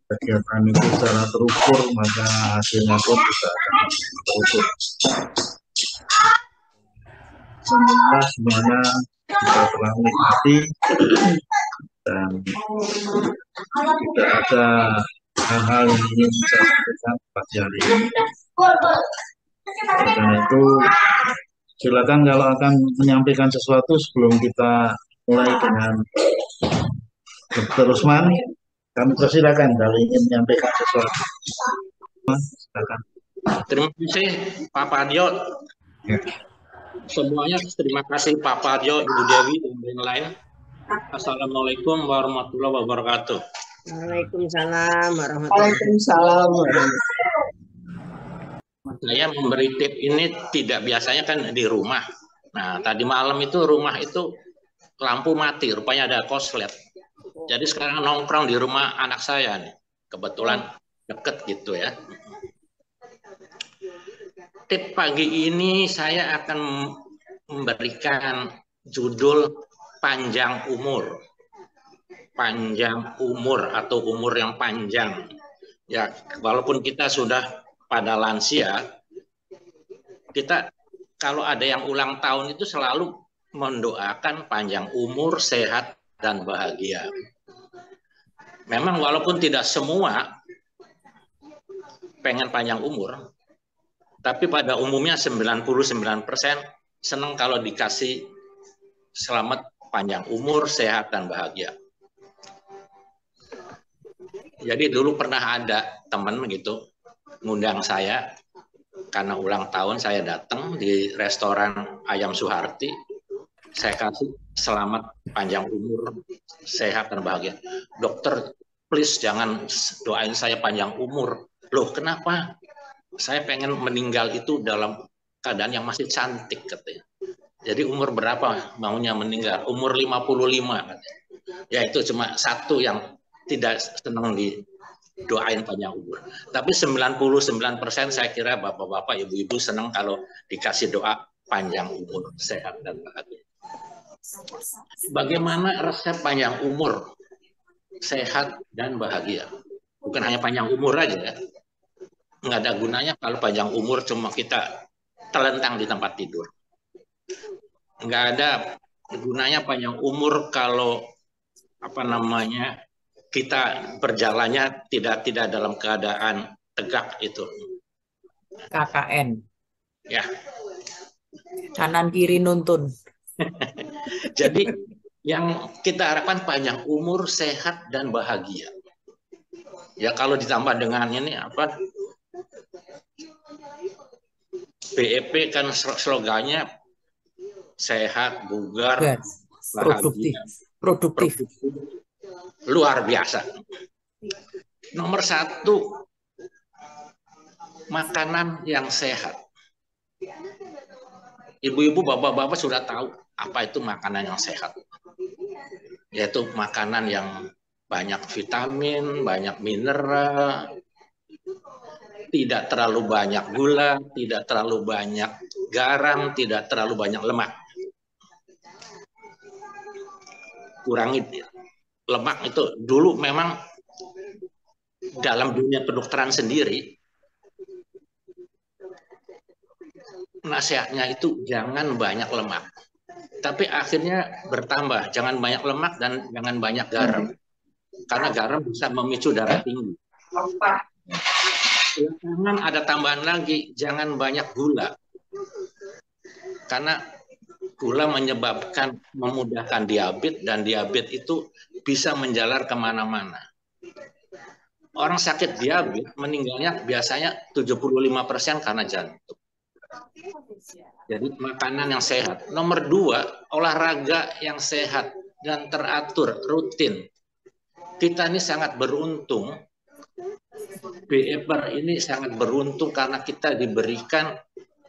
kegiatan itu secara terukur, maka hasilnya pun bisa akan terukur. Semoga semuanya kita telah menikmati dan tidak ada hal-hal yang ingin saya sampaikan pagi hari ini. Karena itu silakan kalau akan menyampaikan sesuatu sebelum kita mulai dengan Dr. Usman, kami persilakan kalau ingin menyampaikan sesuatu. Silakan.
Terima kasih Pak Parjo.
Ya.
Semuanya terima kasih Pak Parjo, Ibu Dewi dan lain-lain. Assalamualaikum warahmatullahi wabarakatuh.
Waalaikumsalam warahmatullahi.
Saya memberi tip ini tidak biasanya kan di rumah. Nah, tadi malam itu rumah itu lampu mati, rupanya ada korslet. Jadi sekarang nongkrong di rumah anak saya nih. Kebetulan deket gitu ya. Tip pagi ini saya akan memberikan judul panjang umur. Panjang umur atau umur yang panjang. Ya, walaupun kita sudah pada lansia, kita kalau ada yang ulang tahun itu selalu mendoakan panjang umur, sehat, dan bahagia. Memang walaupun tidak semua pengen panjang umur, tapi pada umumnya 99% senang kalau dikasih selamat panjang umur, sehat, dan bahagia. Jadi dulu pernah ada temen gitu ngundang saya karena ulang tahun, saya datang di restoran Ayam Suharti. Saya kasih selamat panjang umur, sehat dan bahagia. Dokter, please jangan doain saya panjang umur. Loh, kenapa? Saya pengen meninggal itu dalam keadaan yang masih cantik katanya. Jadi umur berapa maunya meninggal? Umur 55 katanya. Ya itu cuma satu yang tidak senang didoain panjang umur. Tapi 99% saya kira bapak-bapak, ibu-ibu senang kalau dikasih doa panjang umur, sehat dan bahagia. Bagaimana resep panjang umur, sehat dan bahagia? Bukan hanya panjang umur aja ya. Nggak ada gunanya kalau panjang umur cuma kita telentang di tempat tidur. Nggak ada gunanya panjang umur kalau kita berjalannya tidak dalam keadaan tegak itu.
KKN.
Ya.
Kanan kiri nuntun.
Jadi yang kita harapkan panjang umur, sehat dan bahagia. Ya kalau ditambah dengan ini BEP kan slogannya sehat, bugar, bahagia,
produktif.
Luar biasa. Nomor 1, makanan yang sehat. Ibu-ibu, bapak-bapak sudah tahu apa itu makanan yang sehat. Yaitu makanan yang banyak vitamin, banyak mineral, tidak terlalu banyak gula, tidak terlalu banyak garam, tidak terlalu banyak lemak. Kurangi lemak itu. Dulu memang dalam dunia kedokteran sendiri, nasihatnya itu jangan banyak lemak. Tapi akhirnya bertambah, jangan banyak lemak dan jangan banyak garam. Karena garam bisa memicu darah tinggi. Jangan ada tambahan lagi, jangan banyak gula. Karena gula memudahkan diabetes, dan diabetes itu bisa menjalar kemana-mana. Orang sakit diabetes meninggalnya biasanya 75% karena jantung. Jadi makanan yang sehat. Nomor 2, olahraga yang sehat dan teratur, rutin. Kita ini sangat beruntung. BEPer ini sangat beruntung karena kita diberikan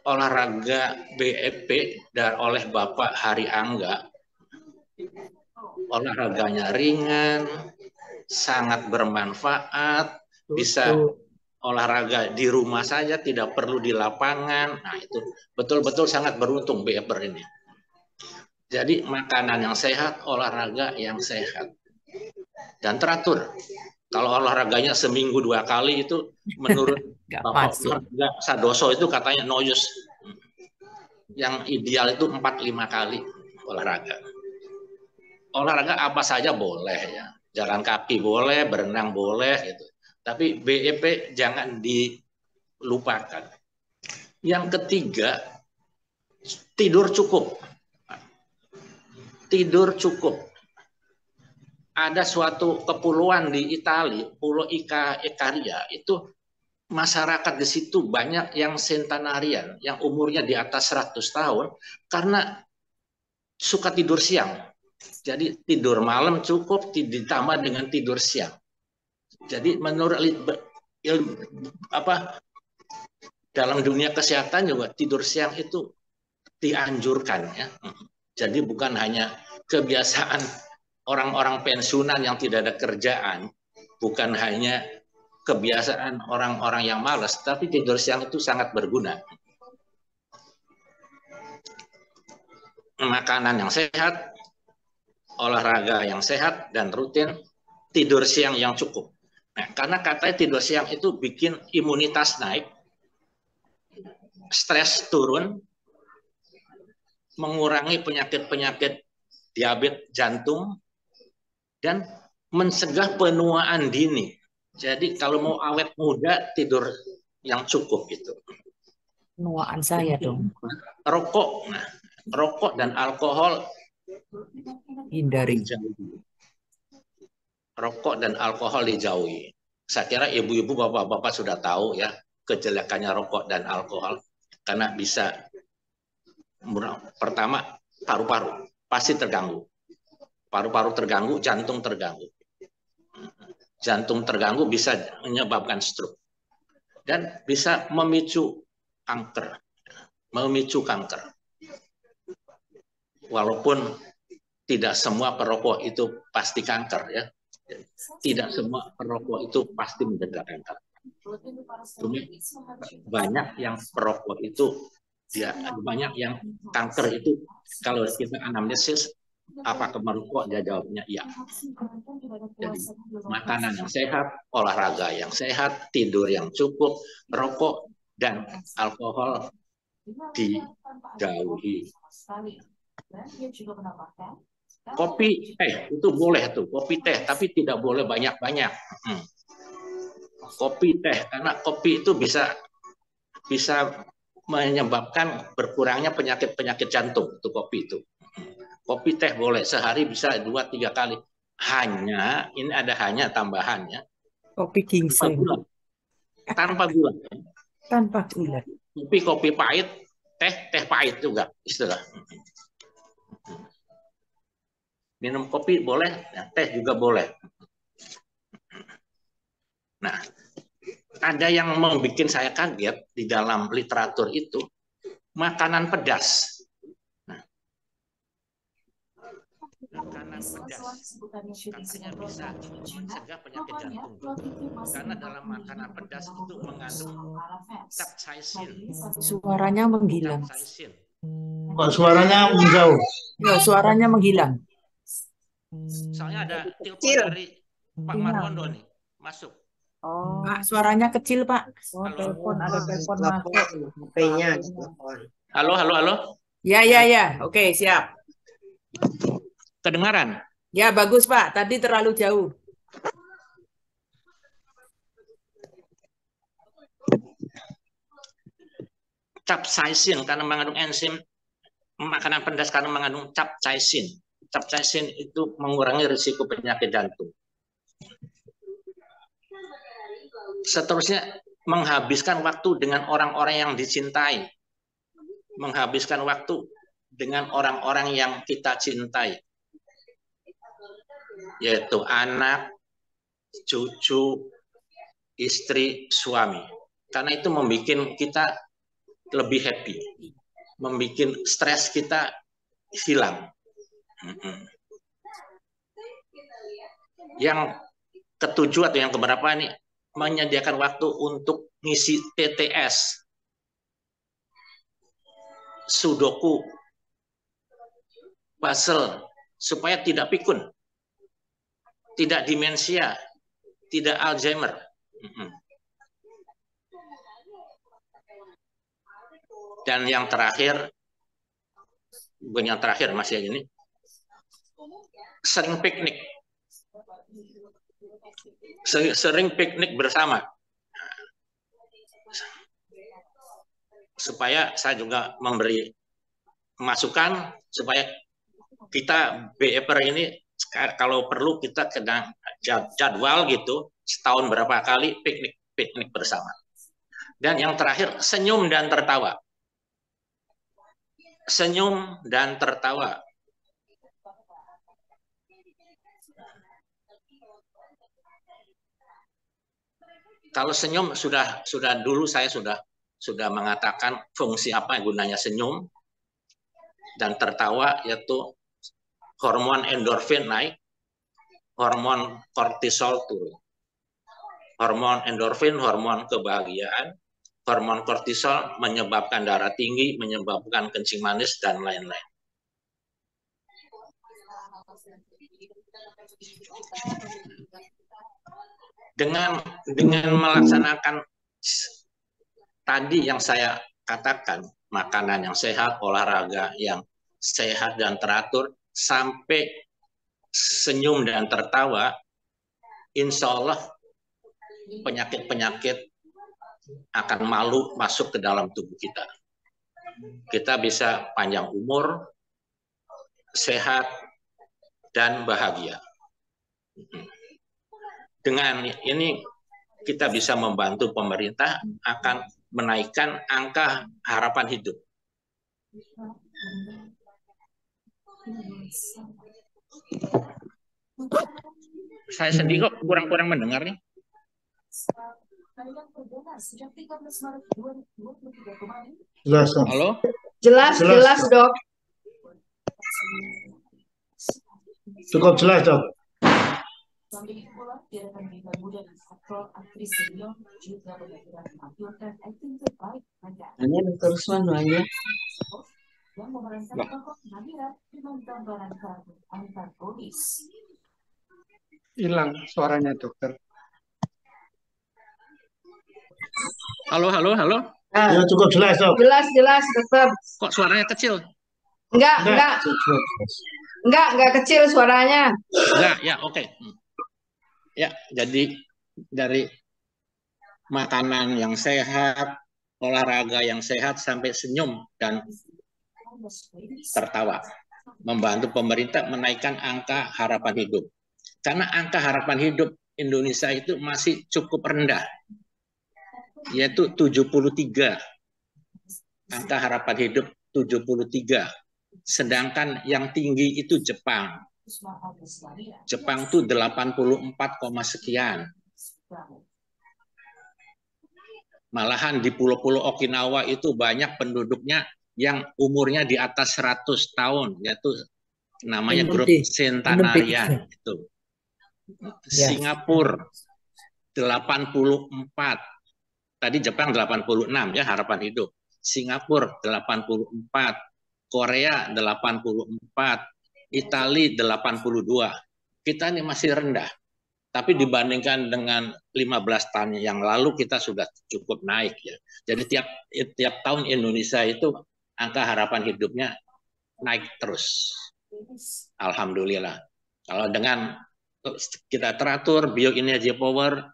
olahraga BEP oleh Bapak Hari Angga. Olahraganya ringan, sangat bermanfaat, bisa olahraga di rumah saja, tidak perlu di lapangan. Nah itu betul-betul sangat beruntung BEPer ini. Jadi makanan yang sehat, olahraga yang sehat dan teratur. Kalau olahraganya seminggu 2 kali itu menurut Bapak Sadoso itu katanya no use. Yang ideal itu 4-5 kali olahraga. Olahraga apa saja boleh ya. Jalan kaki boleh, berenang boleh gitu. Tapi BEP jangan dilupakan. Yang ketiga, tidur cukup. Tidur cukup. Ada suatu kepulauan di Italia, Pulau Ikaria, itu masyarakat di situ banyak yang centenarian, yang umurnya di atas 100 tahun, karena suka tidur siang. Jadi tidur malam cukup, ditambah dengan tidur siang. Jadi menurut dalam dunia kesehatan juga tidur siang itu dianjurkan ya. Jadi bukan hanya kebiasaan orang-orang pensiunan yang tidak ada kerjaan, bukan hanya kebiasaan orang-orang yang malas, tapi tidur siang itu sangat berguna. Makanan yang sehat, olahraga yang sehat dan rutin, tidur siang yang cukup. Nah, karena katanya tidur siang itu bikin imunitas naik, stres turun, mengurangi penyakit-penyakit diabetes jantung, dan mencegah penuaan dini. Jadi kalau mau awet muda, tidur yang cukup itu.
Penuaan saya dong.
Rokok dan alkohol
hindari.
Rokok dan alkohol dijauhi. Saya kira ibu-ibu, bapak-bapak sudah tahu ya kejelekannya rokok dan alkohol, karena bisa pertama paru-paru pasti terganggu, paru-paru terganggu, jantung terganggu, jantung terganggu bisa menyebabkan stroke dan bisa memicu kanker, walaupun tidak semua perokok itu pasti kanker ya. Tidak semua perokok itu pasti menderita kanker. Cuma banyak yang perokok itu banyak yang kanker itu kalau kita anamnesis apakah merokok, dia jawabnya iya. Jadi makanan yang sehat, olahraga yang sehat, tidur yang cukup, rokok dan alkohol dijauhi. Kopi teh itu boleh tuh, kopi teh, tapi tidak boleh banyak-banyak. Kopi teh, karena kopi itu bisa menyebabkan berkurangnya penyakit jantung itu kopi itu. Kopi teh boleh sehari bisa 2-3 kali. Hanya ini ada hanya tambahannya.
Kopi ginseng.
Tanpa gula.
Tanpa gula.
Kopi pahit, teh pahit juga istilah. Minum kopi boleh, ya, teh juga boleh. Nah, ada yang membuat saya kaget di dalam literatur itu, makanan pedas. Nah, makanan pedas katanya bisa mencegah penyakit jantung. Karena dalam makanan pedas itu mengandung capsaicin.
Suaranya menghilang.
Kok suaranya menjauh?
Ya, suaranya menghilang.
Soalnya ada telepon dari Pak Marwondo nih, masuk.
Oh,
Pak, suaranya kecil, Pak.
oh telepon, ada telepon masuk.
HP-nya.
Halo.
Ya. Oke, siap.
Kedengaran?
Ya, bagus, Pak. Tadi terlalu jauh.
Capsaicin karena mengandung enzim, makanan pedas karena mengandung capsaicin. Capsaicin itu mengurangi risiko penyakit jantung. Seterusnya, menghabiskan waktu dengan orang-orang yang dicintai. Menghabiskan waktu dengan orang-orang yang kita cintai. Yaitu anak, cucu, istri, suami. Karena itu membuat kita lebih happy. Membuat stres kita hilang. Yang ketujuh atau yang keberapa ini, menyediakan waktu untuk ngisi TTS, sudoku, puzzle, supaya tidak pikun, tidak demensia, tidak Alzheimer. Dan yang terakhir, bukan yang terakhir, masih ini, sering piknik. Sering piknik bersama. Supaya saya juga memberi masukan supaya kita BEPER ini kalau perlu kita kena jadwal gitu, setahun berapa kali piknik bersama. Dan yang terakhir, senyum dan tertawa. Senyum dan tertawa. Kalau senyum sudah dulu saya sudah mengatakan fungsi apa gunanya senyum, dan tertawa yaitu hormon endorfin naik, hormon kortisol turun. Hormon endorfin, hormon kebahagiaan, hormon kortisol menyebabkan darah tinggi, menyebabkan kencing manis dan lain-lain. Dengan melaksanakan tadi yang saya katakan, makanan yang sehat, olahraga yang sehat dan teratur, sampai senyum dan tertawa, insya Allah penyakit-penyakit akan malu masuk ke dalam tubuh kita. Kita bisa panjang umur, sehat, dan bahagia. Dengan ini kita bisa membantu pemerintah akan menaikkan angka harapan hidup. Saya sendiri kok kurang-kurang mendengar nih.
Jelas, Dok.
Halo?
Jelas, jelas, Dok.
Cukup jelas, Dok.
Hanya terus aja.
Hilang suaranya dokter.
Halo, halo, halo.
Ya, cukup jelas, Dok.
Jelas, jelas, Dokter.
Kok suaranya kecil?
Enggak kecil suaranya.
Enggak, ya oke. Ya, jadi dari makanan yang sehat, olahraga yang sehat, sampai senyum dan tertawa. Membantu pemerintah menaikkan angka harapan hidup. Karena angka harapan hidup Indonesia itu masih cukup rendah, yaitu 73. Angka harapan hidup 73. Sedangkan yang tinggi itu Jepang. Jepang tuh 84, sekian. Malahan di pulau-pulau Okinawa itu banyak penduduknya yang umurnya di atas 100 tahun, yaitu namanya grup centenarian itu. Singapura 84. Tadi Jepang 86 ya harapan hidup. Singapura 84, Korea 84, Italia 82. Kita ini masih rendah. Tapi dibandingkan dengan 15 tahun yang lalu kita sudah cukup naik ya. Jadi tiap tahun Indonesia itu angka harapan hidupnya naik terus. Alhamdulillah. Kalau dengan kita teratur bioenergy power,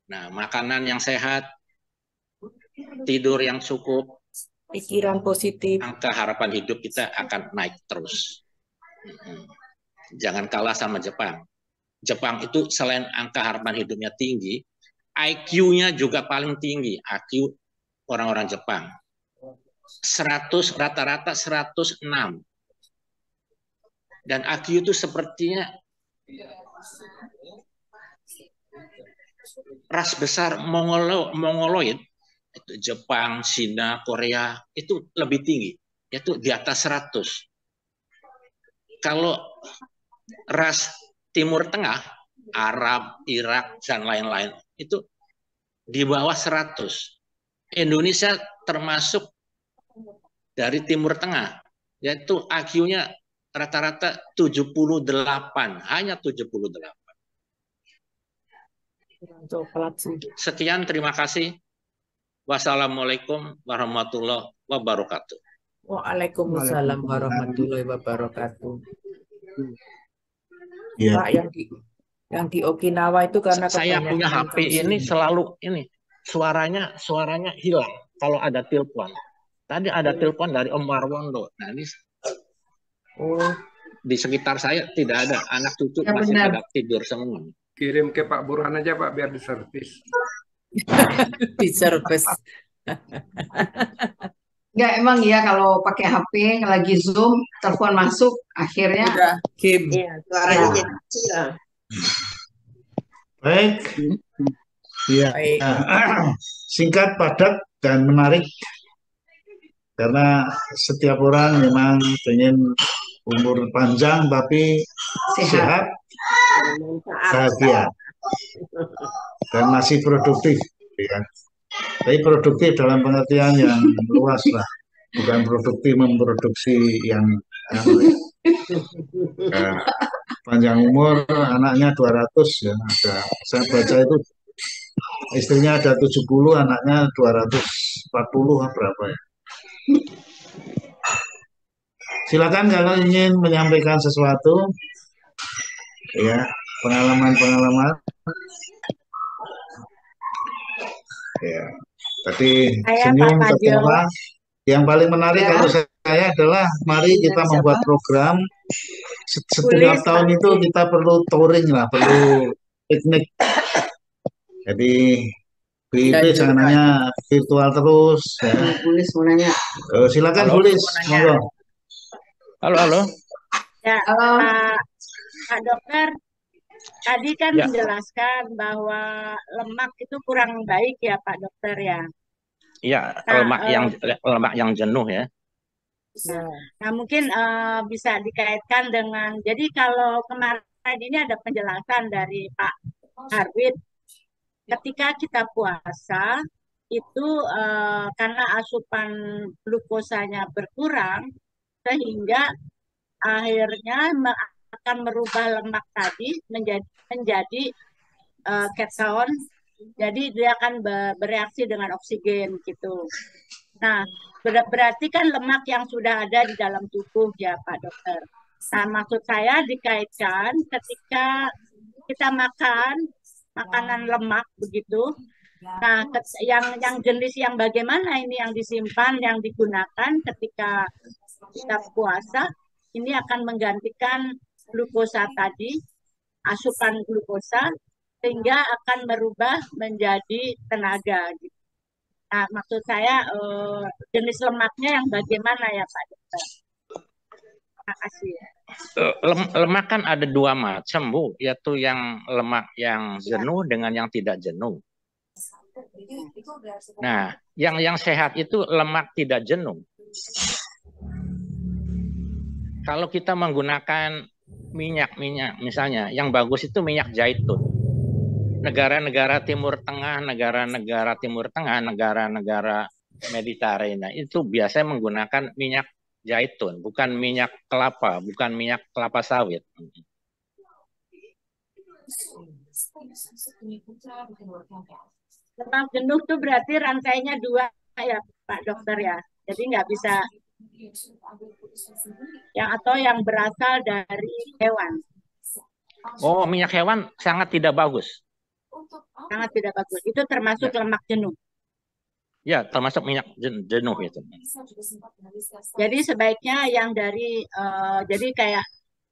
nah makanan yang sehat, tidur yang cukup,
pikiran positif,
angka harapan hidup kita akan naik terus. Jangan kalah sama Jepang. Jepang itu selain angka harapan hidupnya tinggi, IQ-nya juga paling tinggi. IQ orang-orang Jepang 100, rata-rata 106. Dan IQ itu sepertinya ras besar Mongoloid, itu Jepang, Cina, Korea itu lebih tinggi, yaitu di atas 100. Kalau ras Timur Tengah, Arab, Irak, dan lain-lain itu di bawah 100. Indonesia termasuk dari Timur Tengah, yaitu IQ-nya rata-rata 78, hanya 78. Sekian, terima kasih. Wassalamualaikum warahmatullahi wabarakatuh.
Waalaikumsalam warahmatullahi wabarakatuh.
Ya.
Pak, yang di Okinawa itu karena
Saya punya HP ini selalu ini suaranya hilang kalau ada telepon. Tadi ada telepon dari Om Marwondo. Nah ini di sekitar saya tidak ada, anak cucu
Ya,
masih
benar.
pada tidur semua.
Kirim ke Pak Burhan aja Pak biar diservis.
diservis.
Enggak, emang ya kalau pakai HP lagi Zoom, telepon masuk, akhirnya
Udah game.
iya, suaranya
Ya.
jadi kecil.
Baik. Ya.
Baik.
Singkat, padat, dan menarik. Karena setiap orang memang ingin umur panjang tapi sehat, bahagia, dan masih produktif. Ya. Tapi produktif dalam pengertian yang luas lah, bukan produktif memproduksi yang panjang umur, anaknya 200 ya ada. Saya baca itu istrinya ada 70, anaknya 240 berapa ya. Silakan kalau ingin menyampaikan sesuatu, ya pengalaman-pengalaman. Ya, tadi
Saya
senyum,
Pak Majo.
ketawa. Yang paling menarik
Ya.
kalau saya adalah mari kita membuat program setiap
Tulis,
tahun
Pak.
itu kita perlu touring lah, perlu piknik. Jadi VIP jangan nanya virtual terus ya.
Tulis mau nanya.
Silakan
Halo.
tulis, monggo.
Halo.
Ya,
Halo.
Pak Dokter, tadi kan
Ya.
menjelaskan bahwa lemak itu kurang baik ya Pak Dokter ya.
Iya,
Nah,
lemak yang jenuh ya.
Nah, mungkin bisa dikaitkan dengan, jadi kalau kemarin ini ada penjelasan dari Pak Arwid, ketika kita puasa itu karena asupan glukosanya berkurang, sehingga akhirnya akan merubah lemak tadi menjadi keton, jadi dia akan bereaksi dengan oksigen gitu. Nah, berarti kan lemak yang sudah ada di dalam tubuh ya Pak Dokter. Nah, maksud saya dikaitkan ketika kita makan makanan lemak begitu. Nah, yang jenis yang bagaimana ini yang disimpan, yang digunakan ketika kita puasa, ini akan menggantikan glukosa tadi, asupan glukosa, sehingga akan merubah menjadi tenaga gitu. Nah, maksud saya jenis lemaknya yang bagaimana ya Pak Dokter? Terima kasih.
Lemak kan ada dua macam, Bu, yaitu yang lemak yang jenuh dengan yang tidak jenuh. Nah, yang sehat itu lemak tidak jenuh. Kalau kita menggunakan minyak misalnya, yang bagus itu minyak zaitun. Negara-negara Timur Tengah, negara-negara Mediterania itu biasanya menggunakan minyak zaitun, bukan minyak kelapa, bukan minyak kelapa sawit.
Lemak jenuh itu berarti rantainya dua ya Pak Dokter ya. Jadi nggak bisa yang berasal dari hewan.
Oh, minyak hewan sangat tidak bagus.
Sangat tidak bagus. Itu termasuk lemak jenuh.
Ya, termasuk minyak jenuh itu.
Jadi sebaiknya yang dari jadi kayak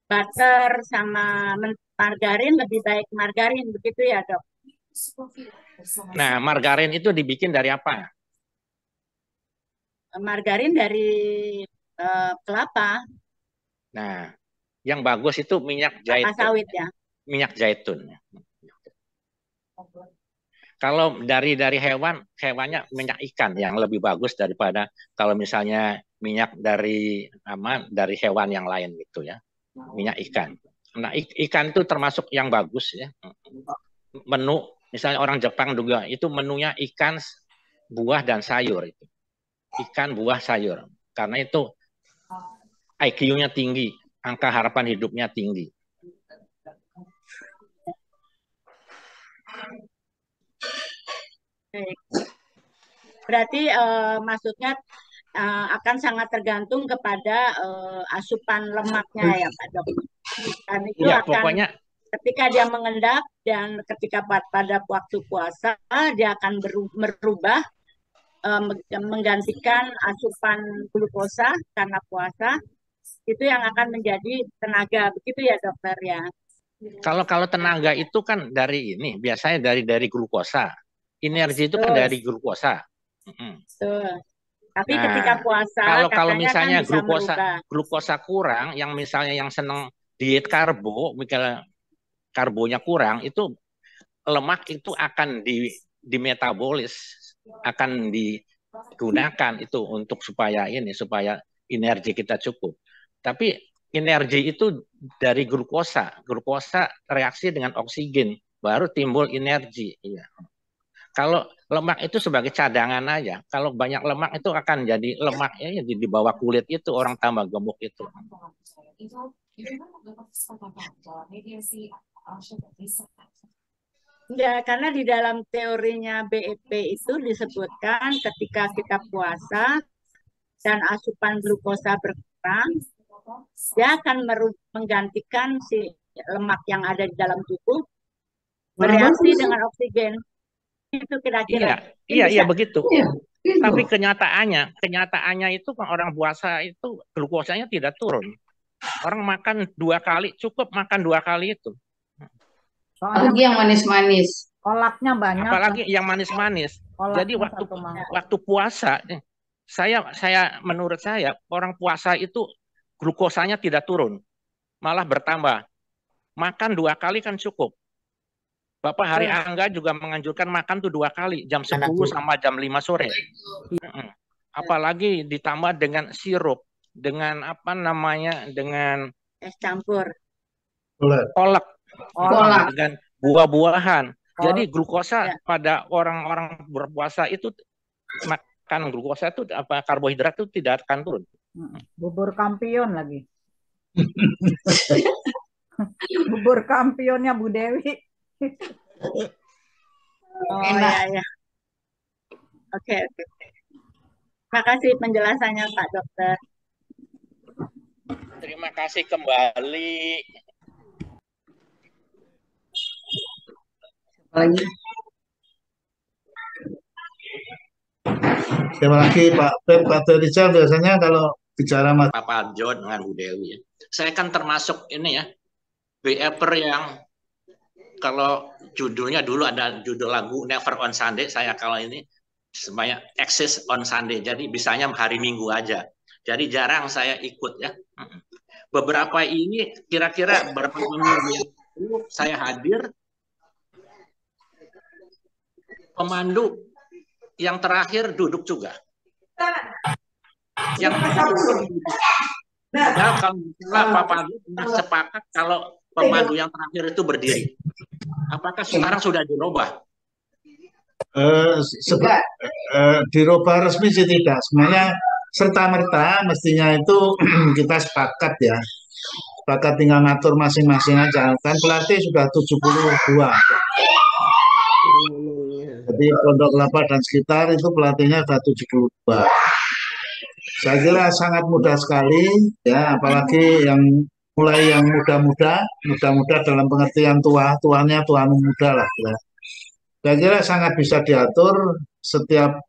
butter sama margarin, lebih baik margarin begitu ya Dok.
Nah, margarin itu dibikin dari apa?
Margarin dari kelapa.
Nah, yang bagus itu minyak zaitun.
Kelapa sawit ya.
Minyak zaitun. Kalau dari hewannya minyak ikan yang lebih bagus daripada kalau misalnya minyak dari hewan yang lain gitu ya. Minyak ikan. Nah, ikan itu termasuk yang bagus ya. Menu misalnya orang Jepang juga itu menunya ikan, buah dan sayur itu. Ikan, buah, sayur. Karena itu IQ-nya tinggi, angka harapan hidupnya tinggi.
Berarti maksudnya akan sangat tergantung kepada asupan lemaknya ya Pak Dok. Dan itu
ya,
akan
pokoknya
ketika dia mengendap dan ketika pada waktu puasa dia akan merubah menggantikan asupan glukosa karena puasa, itu yang akan menjadi tenaga, begitu ya Dokter ya.
Kalau tenaga itu kan dari ini biasanya dari glukosa. Energi itu kan dari glukosa.
Tapi ketika puasa
kalau misalnya
kan bisa
glukosa kurang, yang misalnya yang senang diet karbo, misalnya karbonya kurang, itu lemak itu akan dimetabolis, akan digunakan itu untuk supaya energi kita cukup. Tapi energi itu dari glukosa reaksi dengan oksigen baru timbul energi. Iya. Kalau lemak itu sebagai cadangan aja. Kalau banyak lemak itu akan jadi lemaknya di bawah kulit itu orang tambah gemuk itu.
Ya, karena di dalam teorinya BEP itu disebutkan ketika kita puasa dan asupan glukosa berkurang, dia akan menggantikan si lemak yang ada di dalam tubuh bereaksi dengan oksigen. Itu kira-kira.
Iya begitu. Tapi kenyataannya itu kan orang puasa itu glukosanya tidak turun. Orang makan 2 kali, cukup makan 2 kali itu.
Soalnya
Apalagi yang manis-manis.
kolaknya banyak.
Apalagi yang manis-manis. Jadi
Kolaknya
waktu
satu mangkok.
waktu puasa, menurut saya orang puasa itu glukosanya tidak turun, malah bertambah. Makan 2 kali kan cukup. Bapak Hari Angga juga menganjurkan makan tuh 2 kali, jam 10 sama jam 5 sore. Apalagi ditambah dengan sirup, dengan apa namanya, dengan
Es campur.
kolak,
Kolak.
dengan buah-buahan. Jadi
Ya.
glukosa pada orang-orang berpuasa itu makan glukosa itu apa karbohidrat itu tidak akan turun.
Bubur kampion lagi. Bubur kampionnya Bu Dewi.
Oh
Enak.
ya ya. Oke oke. Makasih penjelasannya Pak Dokter.
Terima kasih kembali.
Apalagi
Siapa lagi Pak Pep atau Rizal biasanya kalau bicara Mas
Pak Parjo dengan Bu Dewi ya. Saya kan termasuk ini ya, BFer yang kalau judulnya dulu ada judul lagu Never on Sunday, saya kalau ini sebanyak Access on Sunday, jadi bisanya hari Minggu aja. Jadi jarang saya ikut ya. Beberapa ini kira-kira beberapa minggu yang lalu saya hadir, pemandu yang terakhir duduk juga. Yang terakhir duduk. Padahal kalau Pak Pandu pernah sepakat kalau pemandu yang terakhir itu berdiri. Apakah sekarang sudah dirubah?
Dirubah resmi sih tidak. Sebenarnya serta-merta mestinya itu kita sepakat ya. Sepakat tinggal ngatur masing-masing aja. Kan pelatih sudah 72. Jadi Pondok Kelapa dan sekitar itu pelatihnya sudah 72. Saya kira sangat mudah sekali ya, apalagi yang mulai yang muda-muda dalam pengertian tuanya tuan muda lah ya. Saya kira sangat bisa diatur setiap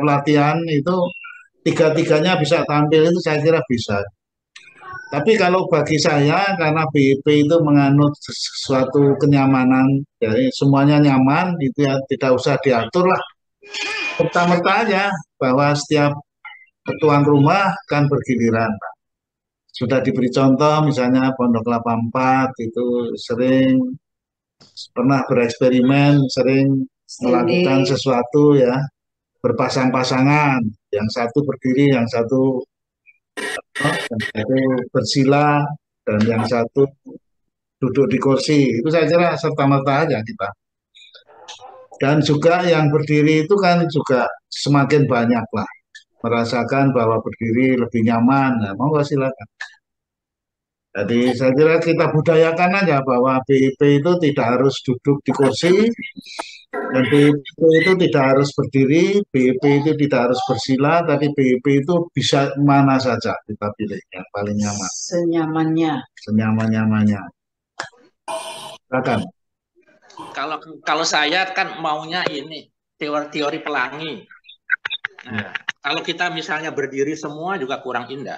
latihan itu tiga-tiganya bisa tampil itu saya kira bisa. Tapi kalau bagi saya karena BIP itu menganut suatu kenyamanan, jadi semuanya nyaman itu ya tidak usah diatur lah. Pertama-tama aja bahwa setiap tuan rumah kan bergiliran. Sudah diberi contoh misalnya Pondok Kelapa 4 itu sering pernah bereksperimen, sering melakukan sesuatu ya, berpasang-pasangan, yang satu berdiri, yang satu bersila, dan yang satu duduk di kursi. Itu saya kira serta-merta aja kita. Dan juga yang berdiri itu kan juga semakin banyak lah merasakan bahwa berdiri lebih nyaman. Nah, monggo silakan. Jadi saya kira kita budayakan aja bahwa BIP itu tidak harus duduk di kursi, dan BIP itu tidak harus berdiri, BIP itu tidak harus bersila, tapi BIP itu bisa mana saja kita pilih yang paling nyaman.
senyamannya.
Senyaman-nyamannya. Silakan.
Kalau saya kan maunya ini teori pelangi. Nah, kalau kita misalnya berdiri semua juga kurang indah.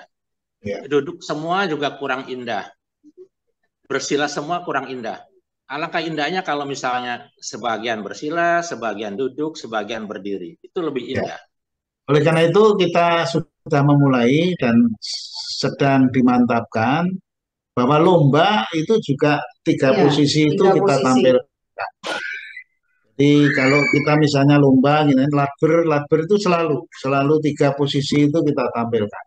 Duduk semua juga kurang indah. Bersila semua kurang indah. Alangkah indahnya kalau misalnya sebagian bersila, sebagian duduk, sebagian berdiri. Itu lebih indah.
Oleh karena itu kita sudah memulai dan sedang dimantapkan bahwa lomba itu juga tiga posisi itu kita tampilkan. Jadi kalau kita misalnya lomba gini, latber itu selalu tiga posisi itu kita tampilkan.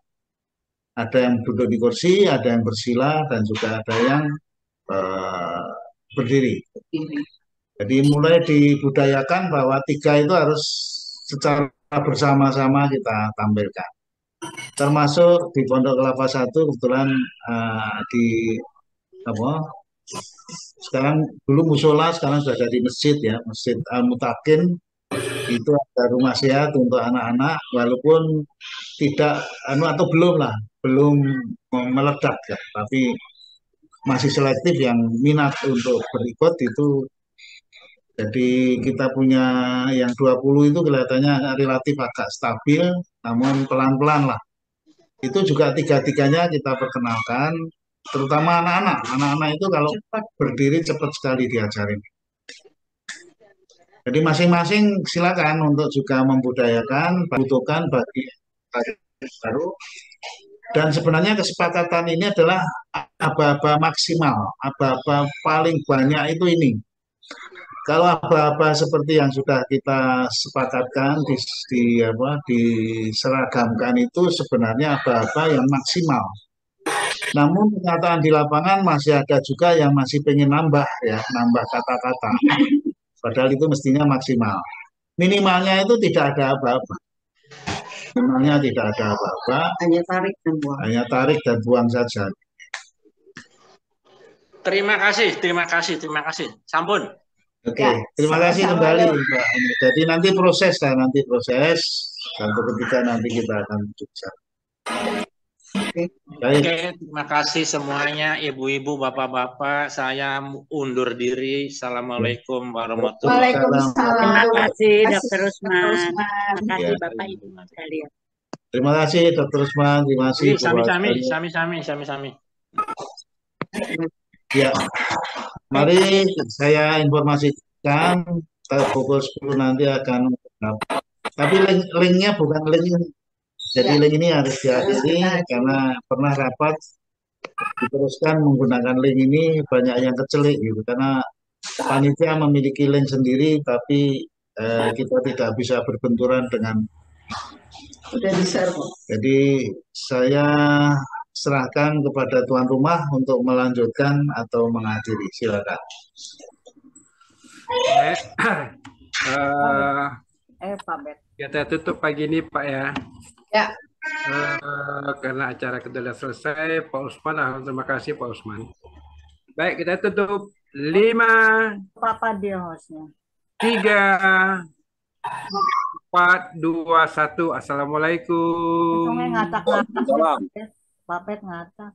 Ada yang duduk di kursi, ada yang bersila, dan juga ada yang berdiri. Jadi mulai dibudayakan bahwa tiga itu harus secara bersama-sama kita tampilkan. Termasuk di Pondok Kelapa 1 kebetulan sekarang dulu musola, sekarang sudah jadi masjid ya, Masjid Al-Mutakin. Itu ada rumah sehat untuk anak-anak, walaupun tidak atau belum meledak ya, tapi masih selektif yang minat untuk berikut itu. Jadi kita punya yang 20 itu kelihatannya relatif agak stabil, namun pelan-pelan lah. Itu juga tiga-tiganya kita perkenalkan terutama anak-anak. Anak-anak itu kalau berdiri cepat sekali diajarin. Jadi masing-masing silakan untuk juga membudayakan, butuhkan bagi baru. Dan sebenarnya kesepakatan ini adalah aba-aba maksimal, aba-aba paling banyak itu ini. Kalau aba-aba seperti yang sudah kita sepakatkan diseragamkan itu sebenarnya aba-aba yang maksimal. Namun kenyataan di lapangan masih ada juga yang masih pengen nambah ya, nambah kata-kata. Padahal itu mestinya maksimal. Minimalnya itu tidak ada aba-aba. Minimalnya tidak ada aba-aba.
Hanya tarik dan buang.
Hanya tarik dan buang saja.
Terima kasih. Sampun.
Oke,
Ya,
terima kasih
sama-sama
kembali
ya.
Mbak. Jadi nanti proses. Satu ketika nanti kita akan bicara. Baik.
Oke, terima kasih semuanya, ibu-ibu, bapak-bapak. Saya undur diri. Assalamualaikum warahmatullahi wabarakatuh.
Terima kasih
Terima
Dr.
kasih,
Usman.
Usman.
Terima kasih
Ya.
Bapak Ibu sekalian.
Terima kasih Dr. Usman, terima kasih Bu
Sami-sami.
Ya, mari saya informasikan pukul 10 nanti akan. Tapi linknya bukan link ini. Jadi
Ya.
link ini harus diakhiri karena pernah rapat diteruskan menggunakan link ini banyak yang kecelik gitu karena panitia memiliki link sendiri tapi kita tidak bisa berbenturan dengan.
Udah di-share kok.
Jadi saya serahkan kepada tuan rumah untuk melanjutkan atau mengakhiri. Silakan.
Pak Bet.
Kita tutup pagi ini Pak ya.
Ya.
Karena acara kita sudah selesai, Pak Usman, terima kasih Pak Usman. Baik, kita tutup 5,
Papa dia hostnya.
3, 4, 2, 1. Assalamualaikum.
Ngacak-ngacak. Papet ngacak.